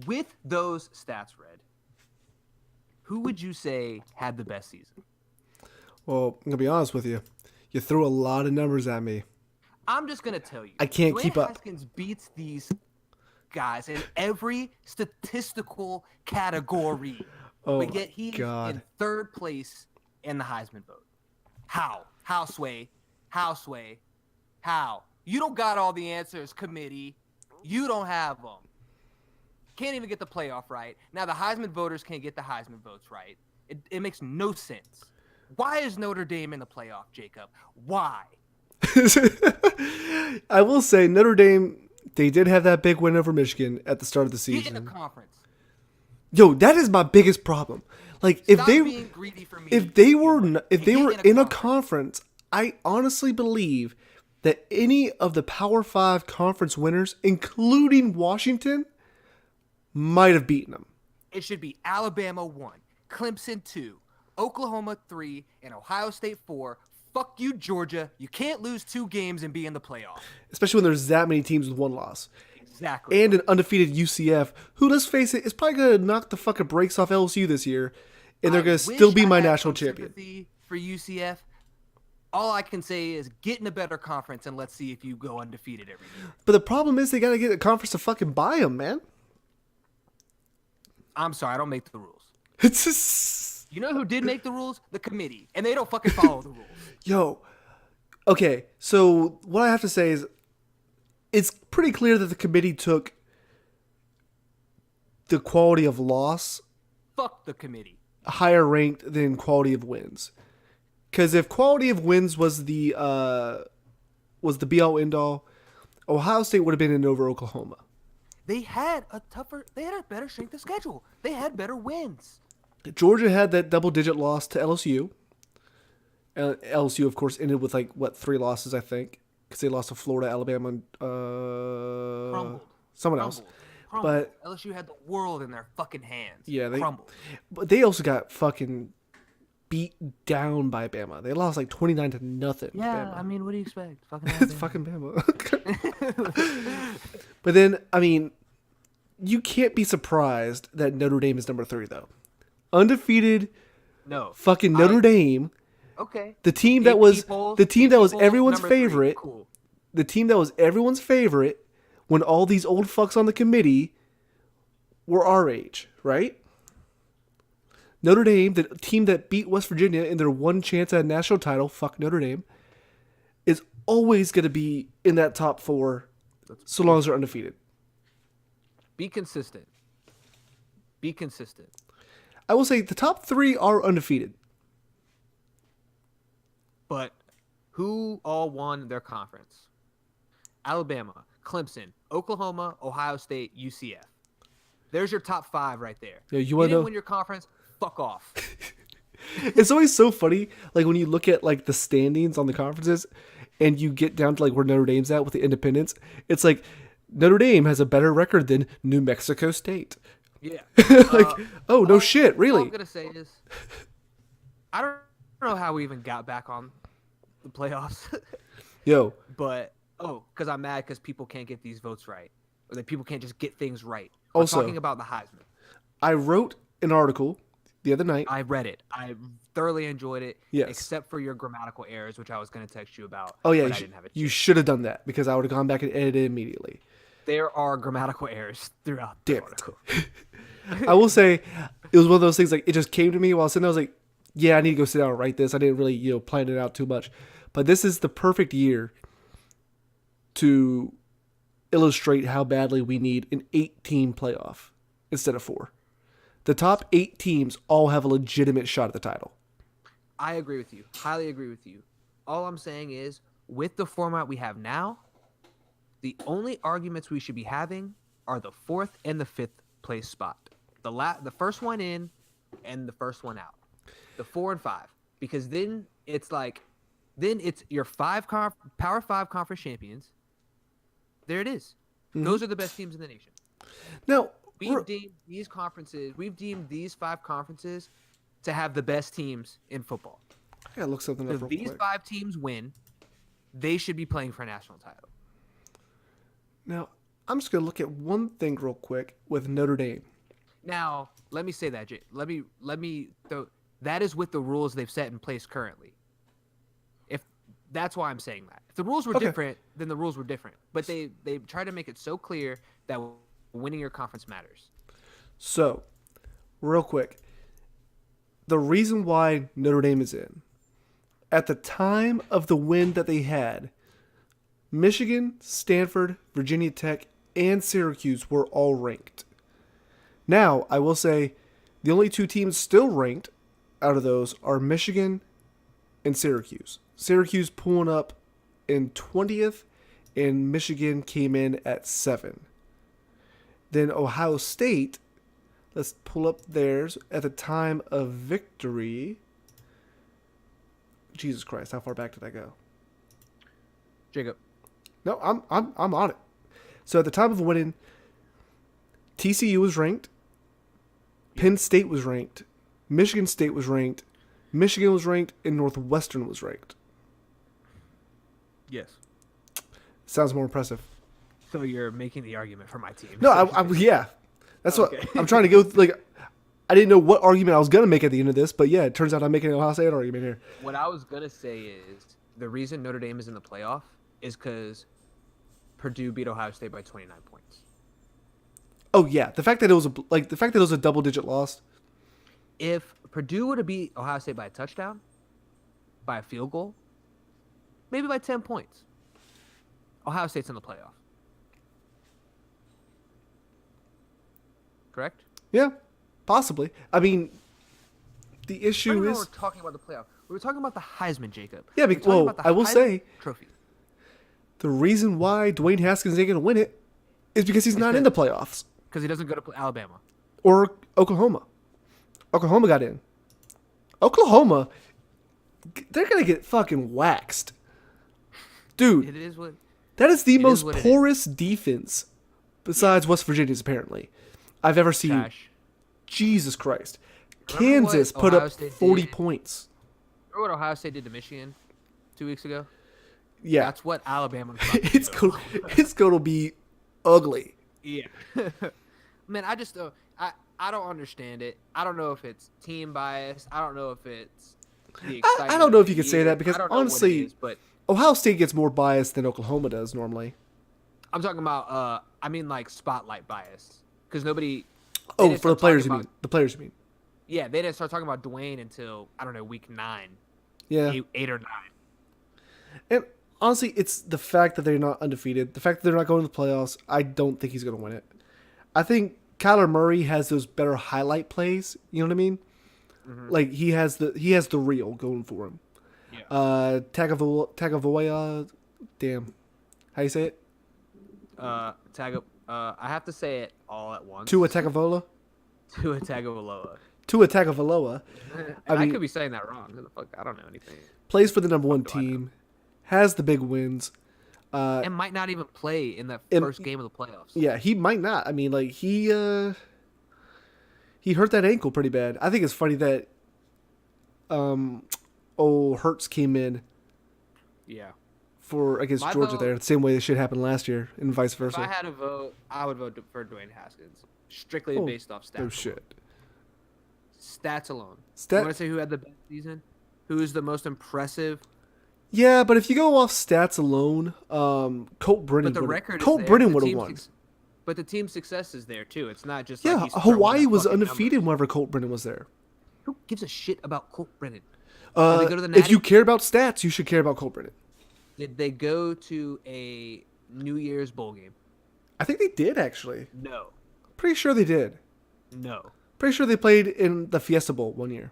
with those stats read, who would you say had the best season? Well, I'm going to be honest with you. You threw a lot of numbers at me. I'm just going to tell you. I can't keep up. Haskins beats these guys in every statistical category. Oh, but yet he's God. in third place in the Heisman vote. How? How, Sway? How, Sway? How? You don't got all the answers, committee. You don't have them. Can't even get the playoff right. Now the Heisman voters can't get the Heisman votes right. It makes no sense. Why is Notre Dame in the playoff, Jacob? Why? I will say Notre Dame, they did have that big win over Michigan at the start of the Get in the season. conference. Yo, that is my biggest problem. Like Stop being greedy for me. if they were in a conference. conference, I honestly believe that any of the Power 5 conference winners, including Washington, might have beaten them. It should be Alabama 1, Clemson 2, Oklahoma 3, and Ohio State 4. Fuck you, Georgia. You can't lose 2 games and be in the playoff. Especially when there's that many teams with one loss. Exactly. And an undefeated UCF, who, let's face it, is probably going to knock the fucking brakes off LSU this year, and they're going to still be my national champion. For UCF, all I can say is get in a better conference and let's see if you go undefeated every year. But the problem is they got to get a conference to fucking buy them, man. I'm sorry, I don't make the rules. It's just... You know who did make the rules? The committee. And they don't fucking follow the rules. Yo. Okay, so what I have to say is it's pretty clear that the committee took the quality of loss Fuck the committee. higher ranked than quality of wins. Because if quality of wins was the be all end all, Ohio State would have been in over Oklahoma. They had a better strength of schedule. They had better wins. Georgia had that double digit loss to LSU. LSU, of course, ended with 3 losses, I think, because they lost to Florida, Alabama, and someone else. Crumbled. But LSU had the world in their fucking hands. Yeah, they crumbled. But they also got fucking beat down by Bama. They lost 29-0. Yeah, Bama. I mean, what do you expect? Fucking It's fucking Bama. But then, I mean, you can't be surprised that Notre Dame is number 3, though. Undefeated. No. Fucking Notre Dame. Okay. The team that was everyone's favorite. Cool. The team that was everyone's favorite when all these old fucks on the committee were our age, right? Notre Dame, the team that beat West Virginia in their one chance at a national title, fuck Notre Dame, is always going to be in that top 4 so long as they're undefeated. Be consistent. Be consistent. I will say the top 3 are undefeated. But who all won their conference? Alabama, Clemson, Oklahoma, Ohio State, UCF. There's your top 5 right there. Yeah, you You want to didn't know? win your conference. Fuck off. It's always so funny, like when you look at like the standings on the conferences, and you get down to like where Notre Dame's at with the independents. It's like Notre Dame has a better record than New Mexico State. Yeah. Like, oh no all, shit, all I'm really? gonna say is, I don't know how we even got back on the playoffs, Yo, but because I'm mad because people can't get these votes right, or that people can't just get things right. We're Also- talking about the Heisman. I wrote an article the other night. I read it. I thoroughly enjoyed it. Yes. Except for your grammatical errors, which I was going to text you about. Oh yeah, but I didn't have a you chance. should have done that because I would have gone back and edited it immediately. There are grammatical errors throughout the Damn it. article. I will say it was one of those things like it just came to me while sitting there. I was like, yeah, I need to go sit down and write this. I didn't really, plan it out too much. But this is the perfect year to illustrate how badly we need an 8-team playoff instead of 4. The top 8 teams all have a legitimate shot at the title. I agree with you. Highly agree with you. All I'm saying is, with the format we have now, the only arguments we should be having are the 4th and the 5th place spot. The first one in and the first one out. The 4 and 5. Because then it's your Power 5 conference champions. There it is. Those are the best teams in the nation. Now, We've deemed these 5 conferences to have the best teams in football. I gotta look something up If real these quick. 5 teams win, they should be playing for a national title. Now, I'm just gonna look at one thing real quick with Notre Dame. Now, let me say that, Jay. That is with the rules they've set in place currently. That's why I'm saying that. If the rules were Okay. different, then the rules were different. But they try to make it so clear that winning your conference matters. So, real quick, the reason why Notre Dame is in, at the time of the win that they had, Michigan, Stanford, Virginia Tech, and Syracuse were all ranked. Now, I will say the only 2 teams still ranked out of those are Michigan and Syracuse. Syracuse pulling up in 20th, and Michigan came in at 7. Then Ohio State, let's pull up theirs at the time of victory. Jesus Christ, how far back did I go? Jacob. No, I'm on it. So at the time of winning, TCU was ranked, Penn State was ranked, Michigan State was ranked, Michigan was ranked, and Northwestern was ranked. Yes. Sounds more impressive. So you're making the argument for my team. No, yeah. That's Okay. what I'm trying to go. Like, I didn't know what argument I was gonna make at the end of this, but yeah, it turns out I'm making an Ohio State argument here. What I was gonna say is the reason Notre Dame is in the playoff is because Purdue beat Ohio State by 29 points. Oh yeah, the fact that it was a double-digit loss. If Purdue would have beat Ohio State by a touchdown, by a field goal, maybe by 10 points, Ohio State's in the playoff. Correct? Yeah, possibly. I mean, the I don't issue know is we're talking about the playoff. We were talking about the Heisman, Jacob. Yeah, We're talking well, about the I will Heisman say- trophy. the reason why Dwayne Haskins ain't gonna win it is because he's not in the playoffs Because he doesn't go to Alabama. or Oklahoma. Oklahoma got in. Oklahoma, they're gonna get fucking waxed, dude. It is what That is the It is most what it is. porous defense, besides West Virginia's apparently, I've ever seen. Trash. Jesus Christ. Remember what Kansas put Ohio up State 40 did? points. Remember what Ohio State did to Michigan 2 weeks ago? Yeah. That's what Alabama. fucking it's did. going it's going to be ugly. Yeah. Man, I just I don't understand it. I don't know if it's team bias. I don't know if it's the excitement. I don't know of if you the could say year. that because I don't know what it honestly, is, but Ohio State gets more biased than Oklahoma does normally. I'm talking about I mean like spotlight bias because nobody. they Oh, didn't for the start players talking you mean. about- The players you mean. Yeah, they didn't start talking about Dwayne until I don't know week 9, Yeah. 8 or 9. And honestly, it's the fact that they're not undefeated. The fact that they're not going to the playoffs, I don't think he's going to win it. I think Kyler Murray has those better highlight plays, you know what I mean? Mm-hmm. Like he has the reel going for him. Yeah. Tagovailoa. Damn, how you say it? I have to say it all at once. Tua Tagovailoa. Tua Tagovailoa. Tua Tagovailoa. And I mean, could be saying that wrong. Who the fuck? I don't know anything. plays for the number one do I know? team, has the big wins. And might not even play in the and- first game of the playoffs. Yeah, he might not. I mean, like he hurt that ankle pretty bad. I think it's funny that Hurts came in Yeah. for against My Georgia vote- there, the same way this shit happened last year, and vice If versa. I had a vote, I would vote for Dwayne Haskins. Strictly Oh, based off stats. No alone. shit. Stats alone. Stat- You want to say who had the best season? Who is the most impressive? Yeah, but if you go off stats alone, Colt Brennan But the would record is Colt there. Brennan The would have team's won. But the team's success is there too. It's not just Yeah, like he's throwing Hawaii up was fucking undefeated numbers. whenever Colt Brennan was there. Who gives a shit about Colt Brennan? Did they go to the If Natty? you care about stats, you should care about Colt Brennan. Did they go to a New Year's bowl game? I think they did actually. No. Pretty sure they did. No. Pretty sure they played in the Fiesta Bowl one year.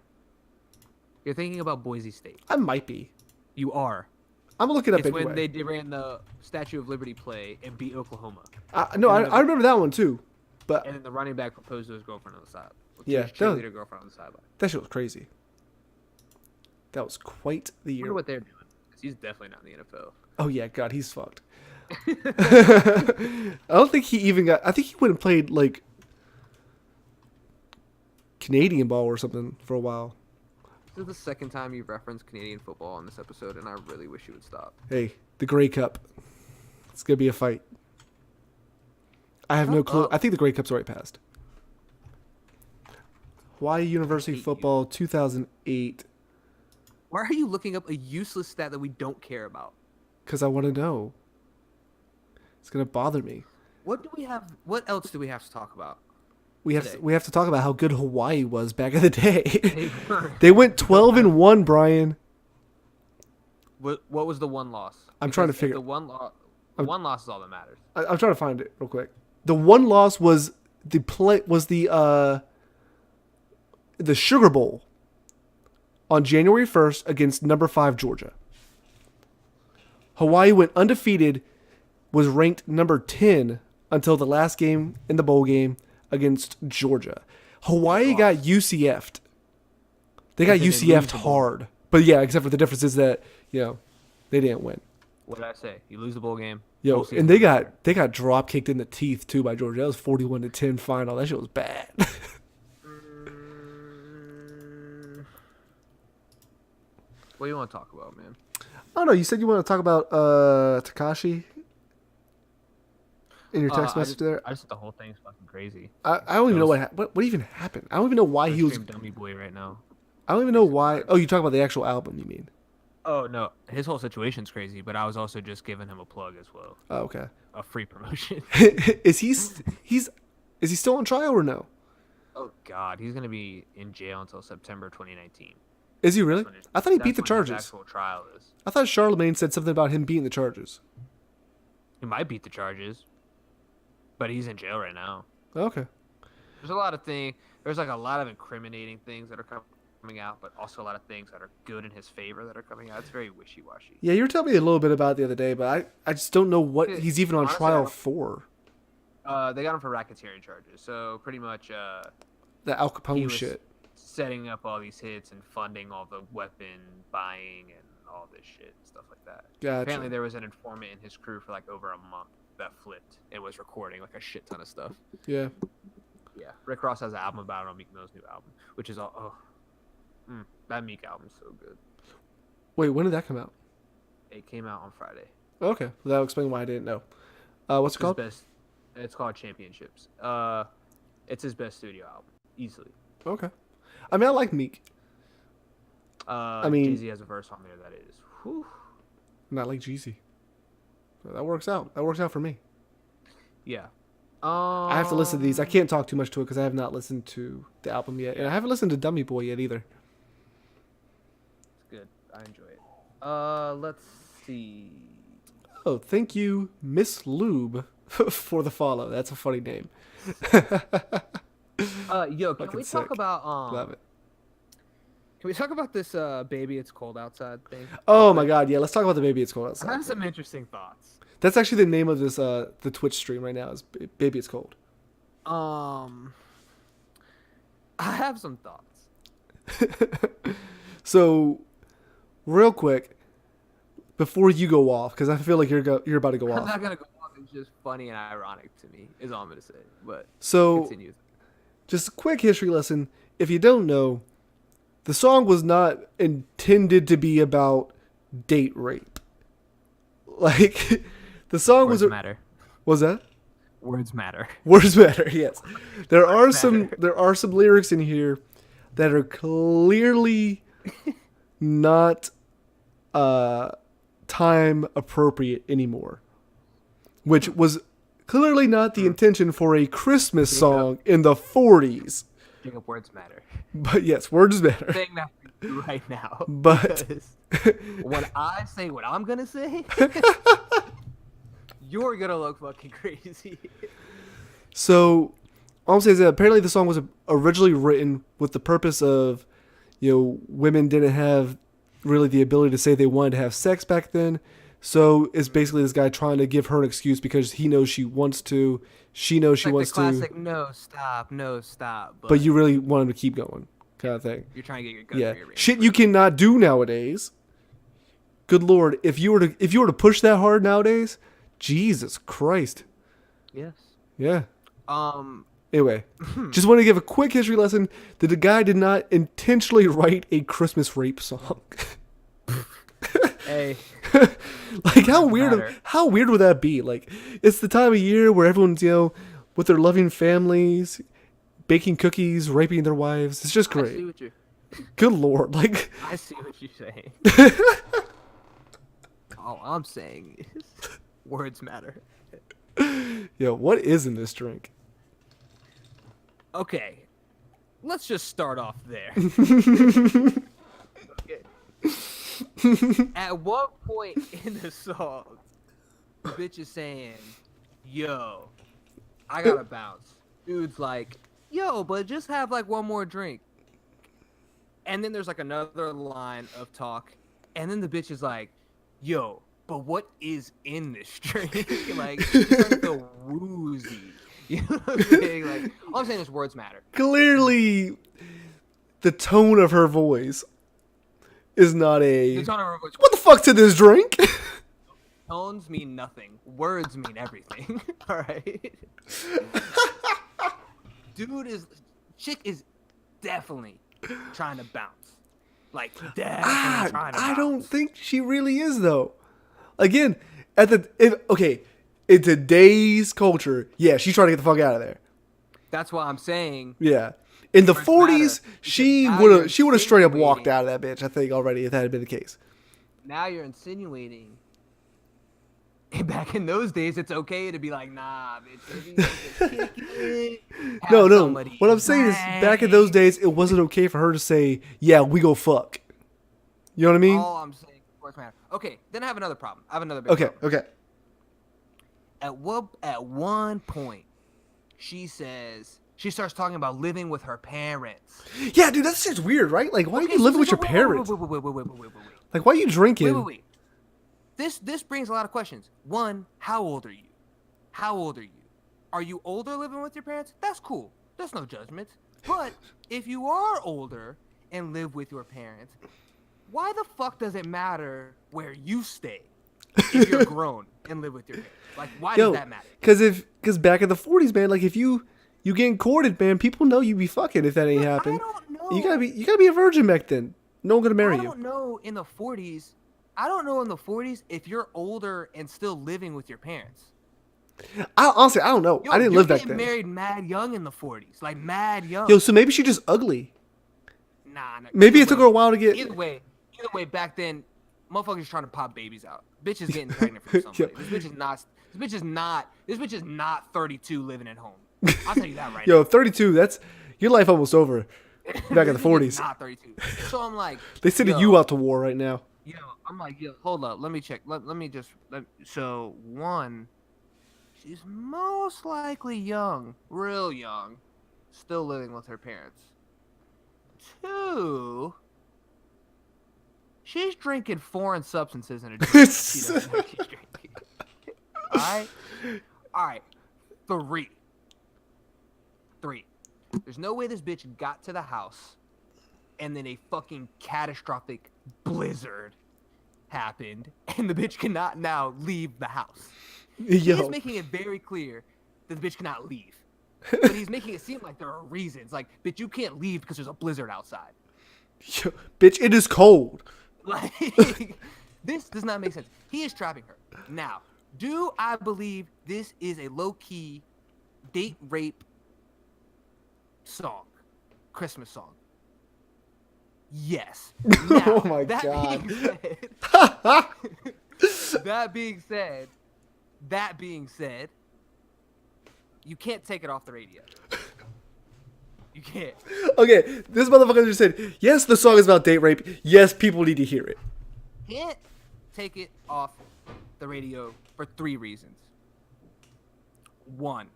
You're thinking about Boise State. I might be. You are. I'm gonna look it up It's anyway. when they ran the Statue of Liberty play and beat Oklahoma. No, I remember that one too. But And then the running back proposed to his girlfriend on the side. Yeah, His that was- cheerleader girlfriend on the sideline. that shit was crazy. That was quite the I year. wonder what they're doing. 'Cause he's definitely not in the NFL. Oh yeah, God, he's fucked. I don't think he even got. I think he went and played like Canadian ball or something for a while. This is the second time you've referenced Canadian football on this episode, and I really wish you would stop. Hey, the Grey Cup. It's gonna be a fight. I have no Shut clue. up. I think the Grey Cup's already passed. Hawaii University hate you. football 2008. Why are you looking up a useless stat that we don't care about? Because I want to know. It's gonna bother me. What do we have? What else do we have to talk about? We have Today. we have to talk about how good Hawaii was back in the day. They were- They went 12-1, Brian. What was the one loss? I'm trying to Because if figure- the one loss. The one loss is all that matters. I'm trying to find it real quick. The one loss was the Sugar Bowl on January 1st against number 5 Georgia. Hawaii went undefeated, was ranked number 10 until the last game in the bowl game against Georgia. Hawaii got UCF'd. They got They didn't UCF'd lose the bowl. hard. But yeah, except for the difference is that, they didn't win. What did I say? You lose the bowl game. Yo, whole season and they is over. got drop kicked in the teeth too by Georgia. That was 41-10 final. That shit was bad. What do you want to talk about, man? I don't know. You said you want to talk about Takashi in your text message there. I just think the whole thing's fucking crazy. I don't even know what even happened. I don't even know why he was. Stream Dummy Boy right now. I don't even know why. Oh, you talk about the actual album? You mean? Oh no, his whole situation's crazy. But I was also just giving him a plug as well, Oh, okay. a free promotion. Is he still on trial or no? Oh God, he's gonna be in jail until September 2019. Is he really? When his- I thought he that's beat the when his charges. Actual trial is. I thought Charlemagne said something about him beating the charges. He might beat the charges, but he's in jail right now. Okay. There's a lot of things. There's like a lot of incriminating things that are coming out, but also a lot of things that are good in his favor that are coming out. It's very wishy-washy. Yeah, you were telling me a little bit about it the other day, but I just don't know what Yeah, he's even on honestly, trial I- for. They got him for racketeering charges. So pretty much, The Al he Capone was shit. setting up all these hits and funding all the weapon buying and all this shit and stuff like that. Gotcha. Apparently, there was an informant in his crew for like over a month that flipped and was recording like a shit ton of stuff. Yeah. Yeah, Rick Ross has an album about it on Meek Mill's new album, which is all. That Meek album's so good. Wait, when did that come out? It came out on Friday. Okay, that'll explain why I didn't know. What's it It's his called? best. It's called Championships. It's his best studio album, easily. Okay. I mean, I like Meek. I mean- Jay-Z has a verse on there that is. Whew. Not like Jeezy. So that works out. That works out for me. Yeah. I have to listen to these. I can't talk too much to it because I have not listened to the album yet, and I haven't listened to Dummy Boy yet either. It's good. I enjoy it. Let's see. Oh, thank you, Miss Lube, for the follow. That's a funny name. Yo, can Fucking we sick. talk about Love it. Can we talk about this "Baby It's Cold Outside" thing? Real Oh my quick? god, yeah. Let's talk about the baby. It's cold I outside. have some interesting thoughts. That's actually the name of this the Twitch stream right now. Is baby. It's cold. Um, I have some thoughts. So real quick before you go off, because I feel like you're about to go I'm off. not gonna go on. It's just funny and ironic to me. Is all I'm gonna say. But So continue. just a quick history lesson. If you don't know, the song was not intended to be about date rape. Like the song Words matter. was that Words matter. words matter. Yes, there are matter. some lyrics in here that are clearly not time appropriate anymore, which was clearly not the intention for a Christmas song in the 40s. Jacob, words matter. But yes, words matter. Saying that for you right now. But Because when I say what I'm gonna say, you're gonna look fucking crazy. so all I'm saying is that apparently the song was originally written with the purpose of, women didn't have really the ability to say they wanted to have sex back then. So it's basically this guy trying to give her an excuse because he knows she wants to. She knows she Like wants the classic, to. no stop. But you really want him to keep going, kind of thing. you're trying to get your gun Yeah, for your shit you cannot do nowadays. Good lord, if you were to push that hard nowadays, Jesus Christ. Yes. Yeah. Um. Anyway, just want to give a quick history lesson that the guy did not intentionally write a Christmas rape song. Hey. Like how Matter. weird would that be? Like it's the time of year where everyone's with their loving families, baking cookies, raping their wives. It's just I see great. what you're. Good lord, like I see what you're saying. All I'm saying is, words matter. what is in this drink? Okay. Let's just start off there. Okay. At what point in the song, the bitch is saying, yo, I gotta bounce. Dude's like, yo, but just have like one more drink. And then there's like another line of talk. And then the bitch is like, yo, but what is in this drink? Like, she's starting to feel woozy. You know what I'm saying? Like, all I'm saying is words matter. Clearly, the tone of her voice is not a. The tone of her voice. What the fuck's in this drink? Tones mean nothing. Words mean everything. All right. Chick is definitely trying to bounce. Like definitely trying to bounce. I don't think she really is though. Again, in today's culture, yeah, she's trying to get the fuck out of there. That's why I'm saying. Yeah. In the Words 40s, matter, she because now would you're have straight up insinuating- walked out of that bitch. I think already if that had been the case. Now you're insinuating. Back in those days, it's okay to be like, nah, bitch. No. What I'm saying is, back in those days, it wasn't okay for her to say, "Yeah, we go fuck." You know what I mean? All I'm saying, words matter. Okay, then I have another problem. I have another big problem. Okay. At one point, she starts talking about living with her parents. Yeah, dude, that's just weird, right? Like, why are you living with your parents? Wait. Like, why are you drinking? Wait. This brings a lot of questions. One, how old are you? Are you older living with your parents? That's cool. There's no judgment. But if you are older and live with your parents, why the fuck does it matter where you stay if you're grown and live with your parents? Like, why does that matter? Because back in the 40s, man, like if you getting courted, man, people know you be fucking if that ain't happened. I don't know. You gotta be a virgin back then. No one gonna marry I you. don't know in the 40s. I don't know in the 40s if you're older and still living with your parents. Honestly, I don't know. Yo, I didn't you're live back getting then. married mad young in the 40s, like mad young. Yo, so maybe she just ugly. Nah. Maybe either it took way- her a while to get. Either way, back then, motherfuckers trying to pop babies out. Bitch is getting pregnant from somebody. This bitch is not 32 living at home. I'll tell you that right Yo, 32. That's your life almost over. now. Back in the This bitch is 40s, not 32. So I'm like, they sending you out to war right now. hold up. Let me check. So one, she's most likely young, real young, still living with her parents. Two, She's drinking foreign substances in a drink. She doesn't know she's drinking. All right. 3. There's no way this bitch got to the house and then a fucking catastrophic blizzard happened and the bitch cannot now leave the house. He's making it very clear that the bitch cannot leave. But he's making it seem like there are reasons. Like, bitch, you can't leave because there's a blizzard outside. Yo, bitch, it is cold. Like, this does not make sense. He is trapping her. Now, do I believe this is a low-key date rape song? Christmas song? Yes. Now, Oh my God. That being said, you can't take it off the radio. You can't. Okay, this motherfucker just said, yes, the song is about date rape. Yes, people need to hear it. Can't take it off the radio for 3 reasons. 1,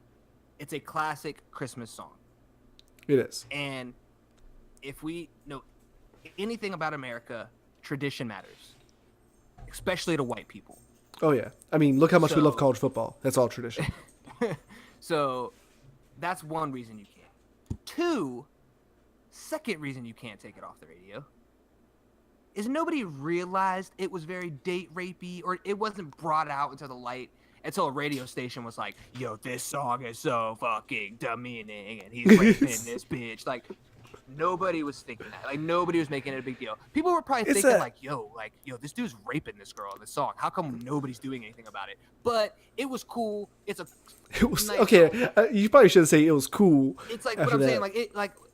it's a classic Christmas song. It is. And if we know anything about America, tradition matters. Especially to white people. Oh, yeah. I mean, look how much we love college football. That's all tradition. So, that's one reason you can't. 2, second reason you can't take it off the radio is nobody realized it was very date rapey, or it wasn't brought out into the light until a radio station was like, yo, this song is so fucking demeaning and he's raping this bitch. Like, nobody was thinking that. Like, nobody was making it a big deal. People were probably thinking yo, this dude's raping this girl in this song. How come nobody's doing anything about it? But it was cool. It was nice. Okay. You probably shouldn't say it was cool. It's like what I'm saying.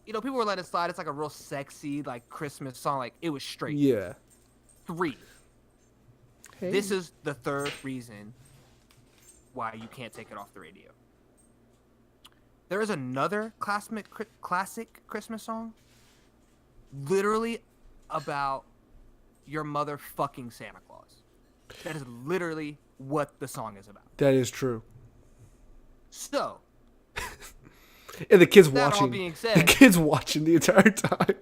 People were letting it slide. It's like a real sexy, like, Christmas song. Like, it was straight. Yeah. 3. Hey. This is the 3rd reason why you can't take it off the radio. There is another classic Christmas song, literally about your mother fucking Santa Claus. That is literally what the song is about. That is true. So, and the kids that watching. All being said, the kids watching the entire time.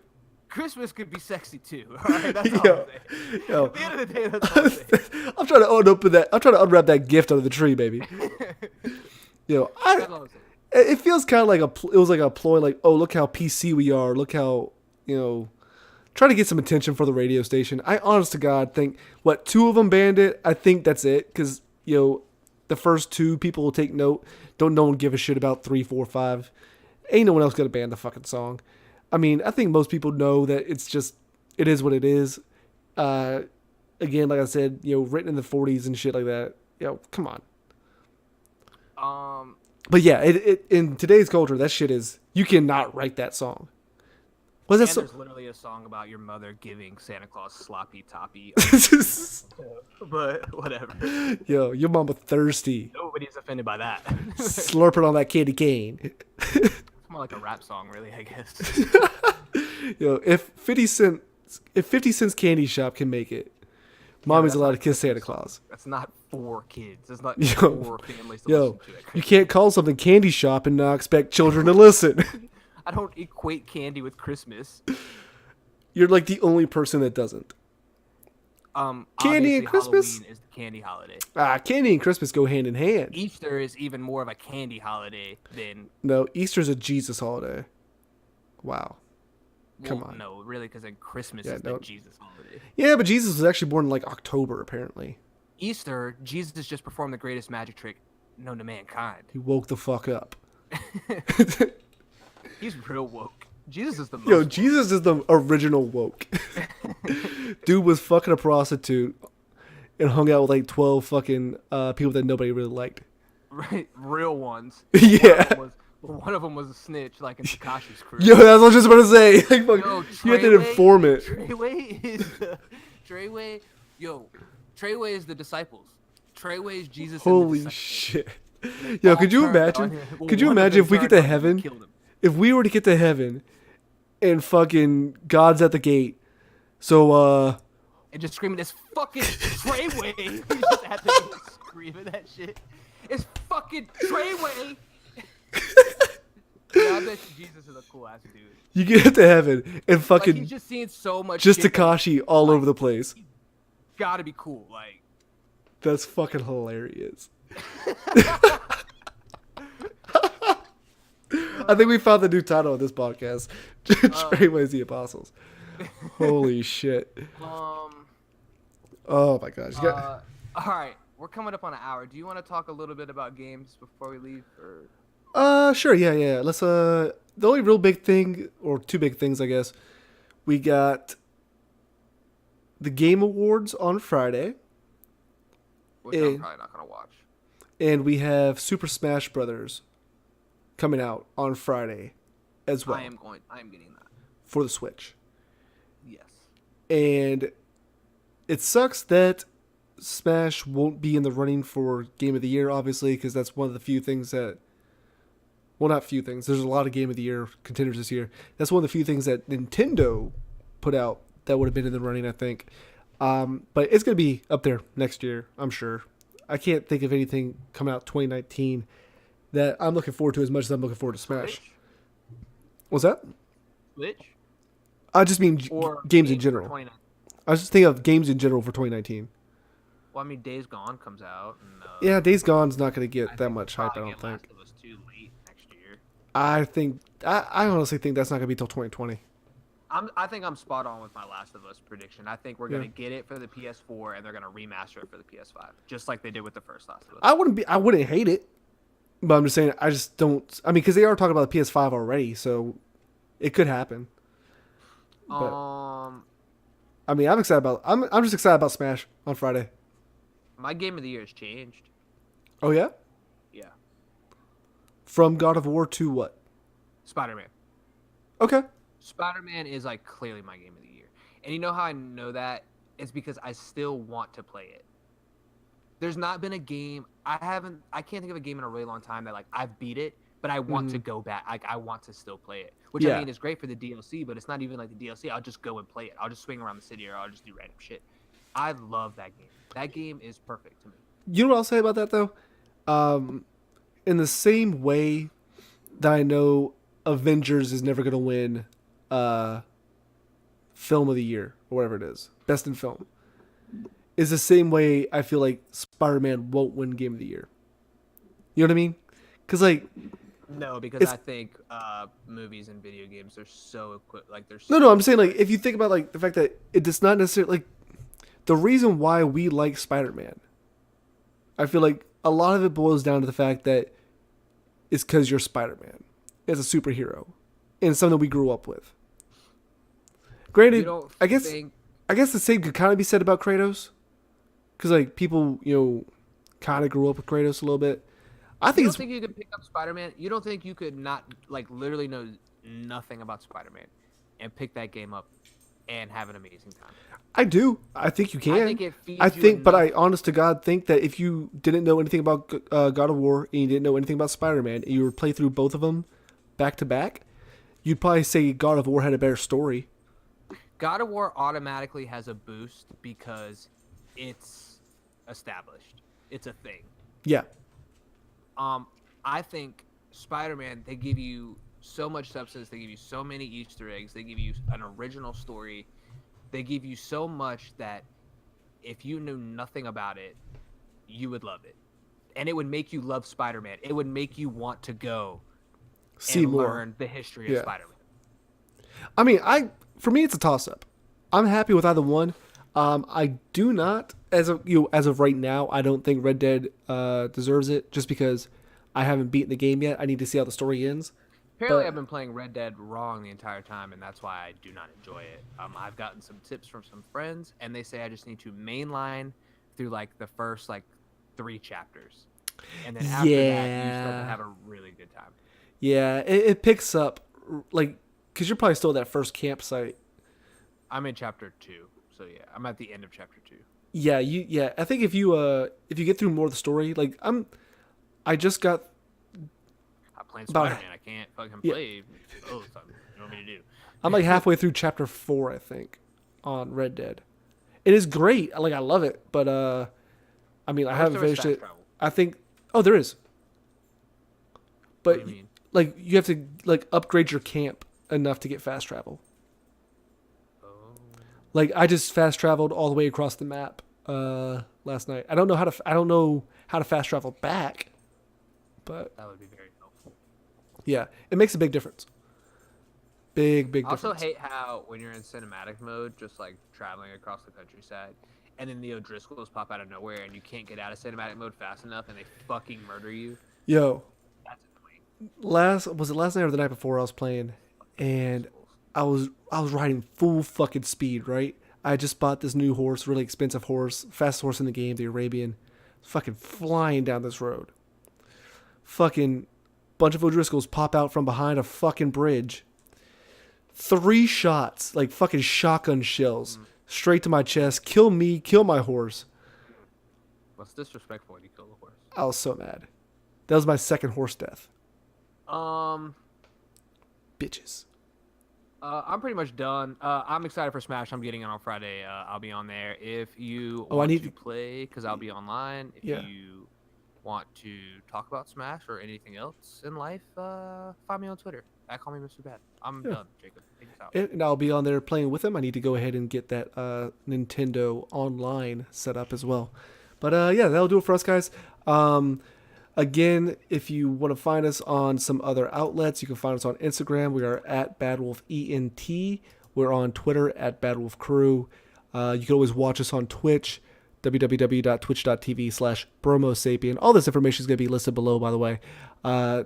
Christmas could be sexy too. All right, that's all I'm saying. Yo. At the end of the day, that's all I'm saying. I'm trying to unwrap that gift under the tree, baby. It feels kind of like it was like a ploy, like, oh, look how PC we are, look how, trying to get some attention for the radio station. I honest to God think 2 of them banned it. I think that's it, because the first 2 people will take note. Don't no one give a shit about 3, 4, 5. Ain't no one else gonna ban the fucking song. I mean, I think most people know that it is what it is. Again, like I said, written in the 40s and shit like that. Come on. But yeah, it in today's culture, that shit is, you cannot write that song. There's literally a song about your mother giving Santa Claus sloppy toppy. But whatever. Yo, your mama thirsty. Nobody's offended by that. Slurping on that candy cane. It's more like a rap song, really, I guess. If 50 Cent's candy shop can make it, mommy's allowed to kiss Santa Claus. That's not 4 kids. That's not 4 families to listen to. You can't call something candy shop and not expect children to listen. I don't equate candy with Christmas. You're like the only person that doesn't. Candy and Christmas? Halloween is the candy holiday. Candy and Christmas go hand in hand. Easter is even more of a candy holiday than... No, Easter's a Jesus holiday. Wow. Come on. No, really, because then Christmas is the Jesus holiday. Yeah, but Jesus was actually born in like October, apparently. Easter, Jesus just performed the greatest magic trick known to mankind. He woke the fuck up. He's real woke. Jesus is the most Jesus is the original woke. Dude was fucking a prostitute and hung out with like 12 fucking people that nobody really liked. Right, real ones. Yeah. One of them was a snitch, like in Takashi's crew. Yo, that's what I was just about to say. Like, fuck, you had to inform it. Treyway is the disciples. Treyway is Jesus. Holy shit. Yo, could you imagine? Could you imagine if we get to heaven? If we were to get to heaven and fucking God's at the gate. So, and just screaming, it's fucking Treyway. He's just at the gate screaming that shit. It's fucking Treyway. Yeah, I bet you Jesus is a cool ass dude. You get to heaven and Like fucking he's just seeing so much just shit that Takashi all like, over the place. he's gotta be cool. Like That's fucking hilarious. I think we found the new title of this podcast. Trainways the Apostles. Holy shit. um Oh my gosh. all right, we're coming up on an hour. Do you want to talk a little bit about games before we leave, or Sure, yeah. Let's the only real big thing, or two big things I guess, we got the Game Awards on Friday. which I'm And, probably not gonna watch. and we have Super Smash Brothers coming out on Friday as well I am getting that. for the Switch. Yes. And it sucks that Smash won't be in the running for Game of the Year, obviously, because that's one of the few things that. Well, not few things. There's a lot of Game of the Year contenders this year. That's one of the few things that Nintendo put out that would have been in the running, I think. But it's going to be up there next year, I'm sure. I can't think of anything coming out 2019 that I'm looking forward to as much as I'm looking forward to Smash. Switch? What's that? Switch? I just mean Or games in for general. 2019? I was just thinking of games in general for 2019. Well, I mean, Days Gone comes out, and Yeah, Days Gone's not going to I get that think much we'll hype, I probably don't get think. Last of Us 2 late next year. I honestly think that's not going to be till 2020. I think I'm spot on with my Last of Us prediction. I think we're Yeah. gonna get it for the PS4, and they're gonna remaster it for the PS5, just like they did with the first Last of Us. I wouldn't hate it, but I'm just saying I just don't. I mean, because they are talking about the PS5 already, so it could happen. But I mean, I'm excited about. I'm just excited about Smash on Friday. my game of the year has changed. Oh yeah, Yeah, from God of War to what? Spider-Man. Okay. Spider-Man is like clearly my game of the year, and you know how I know that? It's because I still want to play it. There's not been a game I can't think of a game in a really long time that like I've beat it, but I want to go back. Like I want to still play it, which Yeah. I mean is great for the DLC, but it's not even like the DLC. I'll just go and play it. I'll just swing around the city, or I'll just do random shit. I love that game. That game is perfect to me. You know what I'll say about that though? In the same way that I know Avengers is never going to win film of the year or whatever it is, best in film, is the same way I feel like Spider-Man won't win game of the year. You know what I mean? Because like No, because I think movies and video games are so equipped. Like there's no, I'm saying like if you think about like the fact that it does not necessarily like the reason why we like Spider-Man, I feel like a lot of it boils down to the fact that it's because you're Spider-Man as a superhero and something we grew up with. Granted, I guess the same could kind of be said about Kratos, because like people kind of grew up with Kratos a little bit. I think you don't think you could pick up Spider-Man? You don't think you could not like literally know nothing about Spider-Man and pick that game up and have an amazing time? I do. I think you can. I think it feeds you but I enough. honest to God think that if you didn't know anything about God of War and you didn't know anything about Spider-Man and you were to play through both of them back to back, you'd probably say God of War had a better story. God of War automatically has a boost because it's established. It's a thing. Yeah. I think Spider-Man, they give you so much substance, they give you so many Easter eggs, they give you an original story, they give you so much that if you knew nothing about it, you would love it. And it would make you love Spider-Man. It would make you want to go See and more. learn the history of Spider-Man. I mean, for me it's a toss-up. I'm happy with either one. I do not, as of right now, I don't think Red Dead deserves it, just because I haven't beaten the game yet. I need to see how the story ends. Apparently, I've been playing Red Dead wrong the entire time, and that's why I do not enjoy it. I've gotten some tips from some friends, and they say I just need to mainline through like the first 3 chapters, and then after that, you start to have a really good time. Yeah, it picks up because you're probably still at that first campsite. I'm in chapter 2, so yeah, I'm at the end of chapter 2. Yeah. I think if you get through more of the story, I just got. I'm playing Spider-Man. I can't fucking play. Oh, something you want me to do? I'm like halfway through chapter 4, I think, on Red Dead. It is great. I love it, but I mean, I haven't finished it. Travel? I think. Oh, there is. What But do you mean? like you have to like upgrade your camp enough to get fast travel. Oh, Like I just fast traveled all the way across the map last night. I don't know how to fast travel back, but that would be very helpful. yeah, it makes a big difference. Big I also difference. hate how when you're in cinematic mode, just like traveling across the countryside, and then the O'Driscolls pop out of nowhere, and you can't get out of cinematic mode fast enough, and they fucking murder you. Yo, That's annoying. last night or the night before I was playing, Fucking and O'Driscolls. I was riding full fucking speed. Right, I just bought this new horse, really expensive horse, fastest horse in the game, the Arabian, fucking flying down this road. Fucking bunch of O'Driscolls pop out from behind a fucking bridge. 3 shots, like fucking shotgun shells, Mm. straight to my chest. Kill me, kill my horse. What's disrespectful when you kill the horse? I was so mad. That was my second horse death. Um, Bitches. I'm pretty much done. I'm excited for Smash. I'm getting it on Friday. I'll be on there. If you Oh, I want need to to. play, because I'll be online. If Yeah. you want to talk about Smash or anything else in life, find me on Twitter. Call me Mr. Bad. I'm Yeah. done, Jacob. Take us out. And I'll be on there playing with them. I need to go ahead and get that Nintendo Online set up as well. But yeah, that'll do it for us, guys. Again, if you want to find us on some other outlets, you can find us on Instagram. We are at BadWolfENT. We're on Twitter at BadWolfCrew. You can always watch us on Twitch, www.twitch.tv/BromoSapien. All this information is going to be listed below, by the way. I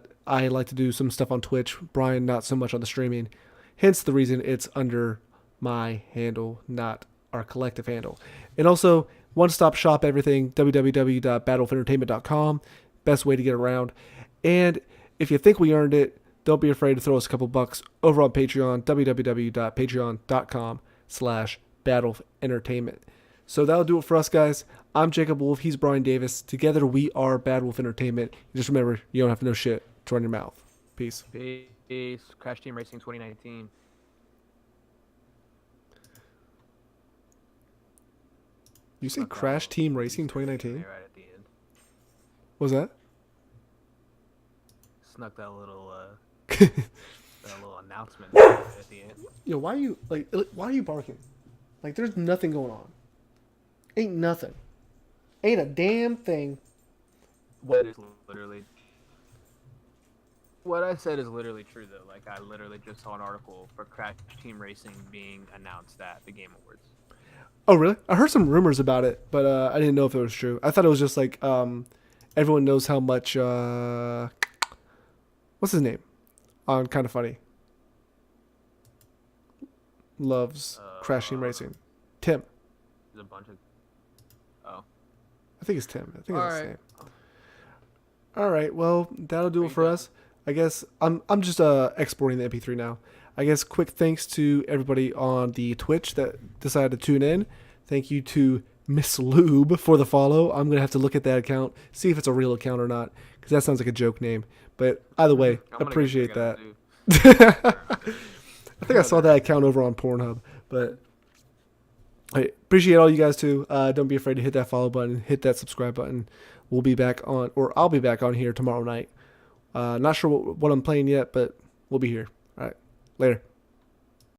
like to do some stuff on Twitch. Brian, not so much on the streaming. Hence the reason it's under my handle, not our collective handle. And also, one-stop shop everything, www.battleofentertainment.com. Best way to get around. And if you think we earned it, don't be afraid to throw us a couple bucks over on Patreon, www.patreon.com/battleofentertainment. So that'll do it for us, guys. I'm Jacob Wolf. He's Brian Davis. Together we are Bad Wolf Entertainment. Just remember, you don't have to know shit to run your mouth. Peace. Peace. Crash Team Racing 2019. You say Snuck that Crash little Team Racing Easter egg in 2019? there Right at the end. What was that? Snuck that little announcement at the end. Yo, why are you barking? Like there's nothing going on. Ain't nothing. Ain't a damn thing. What is literally what I said is literally true though. Like I literally just saw an article for Crash Team Racing being announced at the Game Awards. Oh, really? I heard some rumors about it, but I didn't know if it was true. I thought it was just like everyone knows how much what's his name on Kind of Funny loves Crash Team Racing. Tim. There's a bunch of oh. I think it's Tim. I think All that's his right. name. All right. Well, that'll do Are it you for done? us. I guess I'm just exporting the MP3 now. I guess quick thanks to everybody on the Twitch that decided to tune in. Thank you to Miss Lube for the follow. I'm gonna have to look at that account, see if it's a real account or not, because that sounds like a joke name. But either way, I'm gonna appreciate get together, that. too. I think I saw that account over on Pornhub, but I appreciate all you guys too. Don't be afraid to hit that follow button, hit that subscribe button. We'll be back on, or I'll be back on here tomorrow night. Not sure what I'm playing yet, but we'll be here. All right, later.